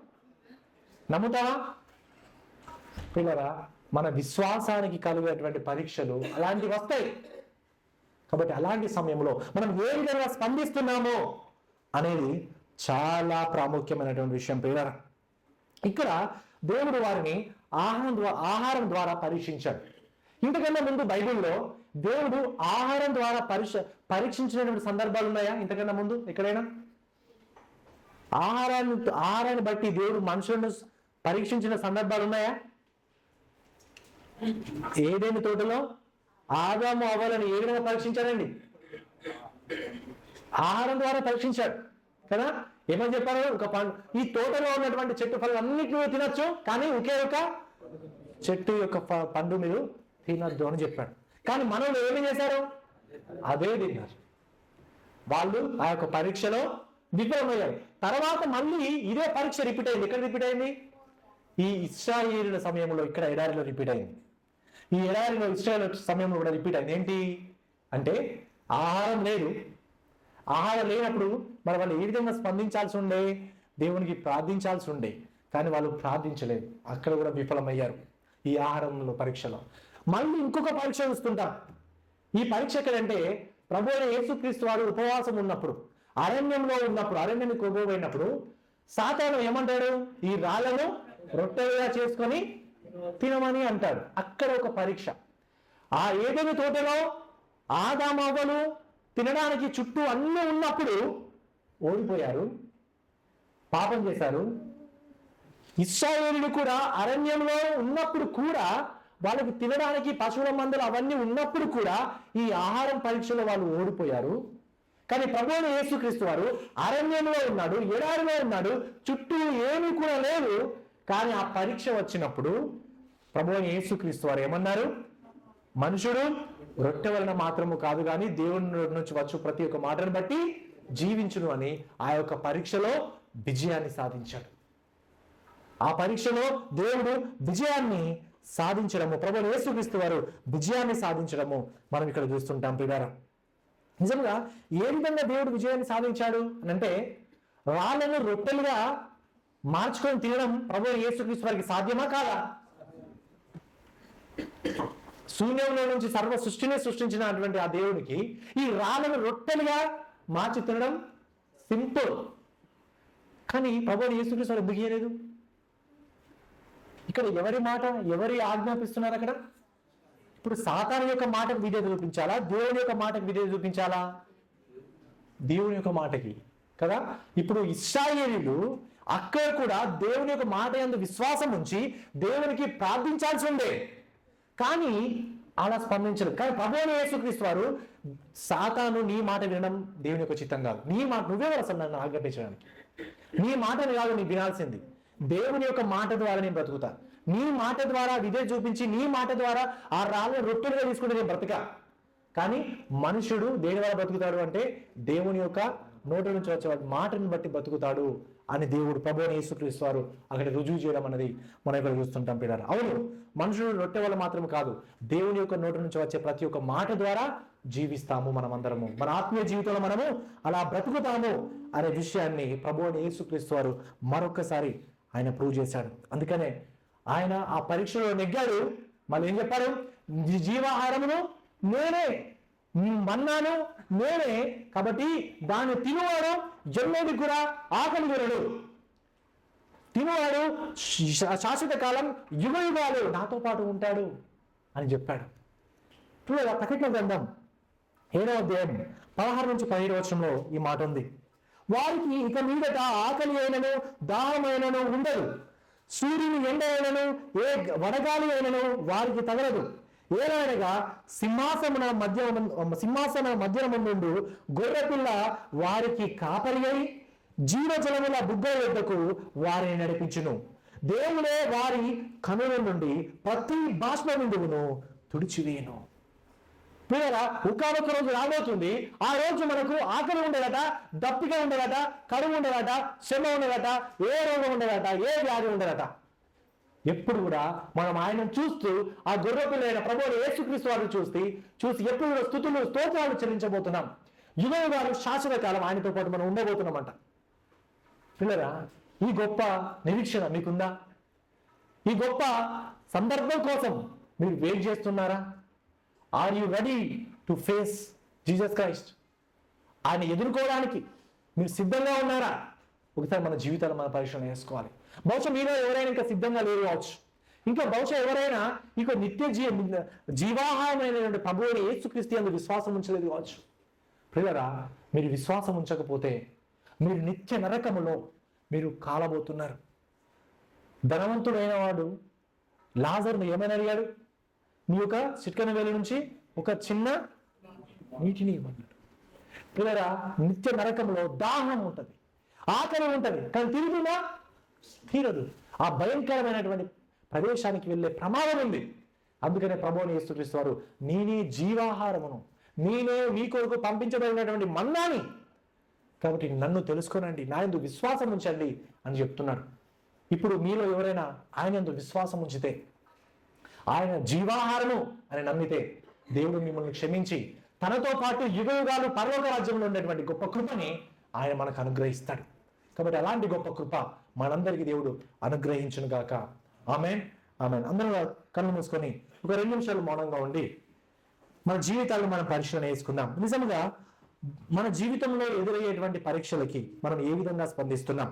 నమ్ముతావా? పిల్లరా, మన విశ్వాసానికి కలిగేటువంటి పరీక్షలు అలాంటివి వస్తాయి. కాబట్టి అలాంటి సమయంలో మనం ఏ విధంగా స్పందిస్తున్నామో అనేది చాలా ప్రాముఖ్యమైనటువంటి విషయం పిల్లరా. ఇక్కడ దేవుడు వారిని ఆహారం ద్వారా పరీక్షించాడు. ఇంతకన్నా ముందు బైబిల్లో దేవుడు ఆహారం ద్వారా పరీక్షించినటువంటి సందర్భాలు ఉన్నాయా? ఇంతకన్నా ముందు ఎక్కడైనా ఆహారాన్ని బట్టి దేవుడు మనుషులను పరీక్షించిన సందర్భాలు ఉన్నాయా? ఏదైనా తోటలో ఆదాము అవ్వాలని ఏ విధంగా పరీక్షించారండి? ఆహారం ద్వారా పరీక్షించాడు కదా. ఏమని చెప్పారు? ఒక పండు, ఈ తోటలో ఉన్నటువంటి చెట్టు ఫలం అన్నిటిని తినొచ్చు, కానీ ఒకే ఒక చెట్టు యొక్క పండు మీరు తినద్దు అని చెప్పాడు. కానీ మనలో ఏమి చేశారు? అదే తిన్నారు. వాళ్ళు ఆ యొక్క పరీక్షలో విఫలమయ్యారు. తర్వాత మళ్ళీ ఇదే పరీక్ష రిపీట్ అయింది. ఎక్కడ రిపీట్ అయింది? ఈ ఇశ్రాయేలుల సమయంలో, ఇక్కడ ఎడారిలో రిపీట్ అయింది. ఈ ఎడారిలో ఇశ్రాయేల్ సమయంలో కూడా రిపీట్ అయింది. ఏంటి అంటే ఆహారం లేదు. ఆహారం లేనప్పుడు మరి వాళ్ళు ఏ విధంగా స్పందించాల్సి ఉండే? దేవునికి ప్రార్థించాల్సి ఉండే, కానీ వాళ్ళు ప్రార్థించలేదు. అక్కడ కూడా విఫలమయ్యారు ఈ ఆహారంలో పరీక్షలో. మళ్ళీ ఇంకొక పరీక్ష చూస్తుంటాం. ఈ పరీక్ష ఎక్కడంటే ప్రభు అయిన యేసుక్రీస్తు వారు ఉపవాసం ఉన్నప్పుడు, అరణ్యంలో ఉన్నప్పుడు, అరణ్యానికి కొనుగోబడినప్పుడు సాతాను ఏమంటాడు? ఈ రాళ్లను రొట్టెలుగా చేసుకొని తినమని అంటాడు. అక్కడ ఒక పరీక్ష. ఆ ఏదైనా తోటలో ఆదామవ్వలు తినడానికి చుట్టూ అన్నీ ఉన్నప్పుడు ఓడిపోయారు, పాపం చేశారు. ఇశ్రాయేలులు కూడా అరణ్యంలో ఉన్నప్పుడు కూడా వాళ్ళకి తినడానికి పశువుల మందలు అవన్నీ ఉన్నప్పుడు కూడా ఈ ఆహారం పరీక్షలో వాళ్ళు ఓడిపోయారు. కానీ ప్రభువైన యేసుక్రీస్తు వారు అరణ్యంలో ఉన్నాడు, ఎడారిలో ఉన్నాడు, చుట్టూ ఏమీ కూడా లేవు. కానీ ఆ పరీక్ష వచ్చినప్పుడు ప్రభువైన యేసుక్రీస్తు వారు ఏమన్నారు? మనుషుడు రొట్టె వలన మాత్రము కాదు కానీ దేవుని నుంచి వచ్చు ప్రతి ఒక్క మాటను బట్టి జీవించును అని ఆ యొక్క పరీక్షలో విజయాన్ని సాధించాడు. ఆ పరీక్షలో దేవుడు విజయాన్ని సాధించడము, ప్రభువైన యేసుక్రీస్తు వారు విజయాన్ని సాధించడము మనం ఇక్కడ చూస్తుంటాం. ప్రియులారా, నిజంగా ఏ విధంగా దేవుడు విజయాన్ని సాధించాడు అని అంటే, రాళ్ళను రొట్టెలుగా మార్చుకొని తినడం ప్రభువైన యేసుక్రీస్తు వారికి సాధ్యమా కాదా? శూన్యంలో నుంచి సర్వ సృష్టిని సృష్టించినటువంటి ఆ దేవునికి ఈ రాళ్ళను రొట్టెలుగా మార్చి తినడం సింపుల్. కానీ ప్రభువైన యేసుక్రీస్తు వారు ఎందుకు చేయలేదు? ఇక్కడ ఎవరి మాట, ఎవరి ఆజ్ఞాపిస్తున్నారు అక్కడ? ఇప్పుడు సాతాను యొక్క మాటకు విధేయత చూపించాలా, దేవుని యొక్క మాటకు విధేయత చూపించాలా? దేవుని యొక్క మాటకి కదా. ఇప్పుడు ఇశ్రాయేలీయులు అక్కడ కూడా దేవుని యొక్క మాట యందు విశ్వాసం ఉంచి దేవునికి ప్రార్థించాల్సి ఉండే, కానీ అలా స్పందించలేదు. కానీ ప్రభువైన యేసుక్రీస్తు వారు, సాతాను నీ మాట వినడం దేవుని యొక్క చిత్తం కాదు, నీ మాట నువ్వే అసలు నన్ను ఆజ్ఞాపించడానికి, నీ మాటని కాదు నీ వినాల్సింది, దేవుని యొక్క మాట ద్వారా నేను బ్రతుకుతా, నీ మాట ద్వారా విధే చూపించి నీ మాట ద్వారా ఆ రాళ్ళని రొట్టెలుగా తీసుకుంటే నేను బ్రతుకా. కానీ మనుషుడు దేని ద్వారా బ్రతుకుతాడు అంటే దేవుని యొక్క నోటి నుంచి వచ్చే మాటను బట్టి బ్రతుకుతాడు అని దేవుడు ప్రభువైన యేసుక్రీస్తు వారు అక్కడ రుజువు చేయడం అనేది మనం ఇక్కడ చూస్తుంటాం. పిల్లలు, అవును, మనుషుడు రొట్టె వల్ల మాత్రం కాదు, దేవుని యొక్క నోటి నుంచి వచ్చే ప్రతి ఒక్క మాట ద్వారా జీవిస్తాము మనమందరము, మన ఆత్మీయ జీవితంలో మనము అలా బ్రతుకుతాము అనే విషయాన్ని ప్రభువైన యేసుక్రీస్తు వారు మరొకసారి ఆయన ప్రూవ్ చేశాడు. అందుకనే ఆయన ఆ పరీక్షలో నెగ్గాడు. మళ్ళీ ఏం చెప్పాడు? జీవాహారమును నేనే, మన్నాను నేనే, కాబట్టి దాన్ని తినువాడు జన్మేది కూడా ఆకలి తీరడు, తినువాడు శాశ్వత కాలం యుగ యుగాలు నాతో పాటు ఉంటాడు అని చెప్పాడు. ప్రకటన గ్రంథం 7వ అధ్యాయం 16 నుంచి 17 వచనంలో ఈ మాట ఉంది. వారికి ఇక మీదట ఆకలి అయినను దాహమైనను ఉండదు, సూర్యుని ఎండ అయినను ఏ వడగాలి అయినను వారికి తగలదు. ఏలైనగా సింహాసన మధ్యన ముందు గొర్రెపిల్ల వారికి కాపరి అయి జీవజలముల బుగ్గ వద్దకు వారిని నడిపించును. దేవుడే వారి కనుల నుండి ప్రతి బాష్ప బిందువును తుడిచివేయను. పిల్లరా, ఒక్కొక్క రోజు రాబోతుంది, ఆ రోజు మనకు ఆకలి ఉండదట, దప్పిక ఉండదట, కడుపు ఉండదట, శ్రమ ఉండదట, ఏ రోగం ఉండదట, ఏ వ్యాధి ఉండదట. ఎప్పుడు కూడా మనం ఆయనను చూస్తూ ఆ గొర్రెపిల్లైన ప్రభువైన యేసుక్రీస్తు వారిని చూసి ఎప్పుడు కూడా స్తుతులు స్తోత్రాలు చెల్లించబోతున్నాం. యుగ యుగాలు శాశ్వత కాలం ఆయనతో పాటు మనం ఉండబోతున్నామంట. పిల్లరా, ఈ గొప్ప నిరీక్షణ మీకుందా? ఈ గొప్ప సందర్భం కోసం మీరు వెయిట్ చేస్తున్నారా? Are you ready to face Jesus Christ? ఆయన ఎదుర్కోవడానికి మీరు సిద్ధంగా ఉన్నారా? ఒకసారి మన జీవితాలు మన పరిశీలన చేసుకోవాలి. బహుశా మీలో ఎవరైనా ఇంకా సిద్ధంగా లేరు కావచ్చు, ఇంకా బహుశా ఎవరైనా ఇంకో నిత్య జీవాహారమైనటువంటి ప్రభువైన యేసుక్రీస్తు యందు విశ్వాసం ఉంచలేదు కావచ్చు. ప్రియులారా, మీరు విశ్వాసం ఉంచకపోతే మీరు నిత్య నరకములో మీరు కాలబోతున్నారు. ధనవంతుడైన వాడు లాజరును ఏమని అడిగాడు? నీ యొక్క చిట్కన వేలు నుంచి ఒక చిన్న నీటిని ఇవ్వన్నాడు. పిల్లరా, నిత్య నరకంలో దాహం ఉంటుంది, ఆకలి ఉంటుంది, కానీ తిరుగుతుందా? తీరదు. ఆ భయంకరమైనటువంటి ప్రదేశానికి వెళ్ళే ప్రమాదం ఉంది. అందుకనే ప్రభువుని యేసుక్రీస్తు వారు నేనే జీవాహారమును, నేనే మీ కొరకు పంపించబడినటువంటి మన్నాని, కాబట్టి నన్ను తెలుసుకోనండి, నా యందు విశ్వాసం ఉంచండి అని చెప్తున్నాడు. ఇప్పుడు మీలో ఎవరైనా ఆయన యందు విశ్వాసం ఉంచితే, ఆయన జీవాహారము అని నమ్మితే, దేవుడు మిమ్మల్ని క్షమించి తనతో పాటు యుగయుగాలు పరలోక రాజ్యంలో ఉండేటువంటి గొప్ప కృపని ఆయన మనకు అనుగ్రహిస్తాడు. కాబట్టి అలాంటి గొప్ప కృప మనందరికీ దేవుడు అనుగ్రహించును గాక. ఆమేన్, ఆమేన్. అందరూ కళ్ళు మూసుకొని ఒక 2 నిమిషాలు మౌనంగా ఉండి మన జీవితాలను మనం పరిశీలన చేసుకుందాం. నిజంగా మన జీవితంలో ఎదురయ్యేటువంటి పరీక్షలకి మనం ఏ విధంగా స్పందిస్తున్నాం?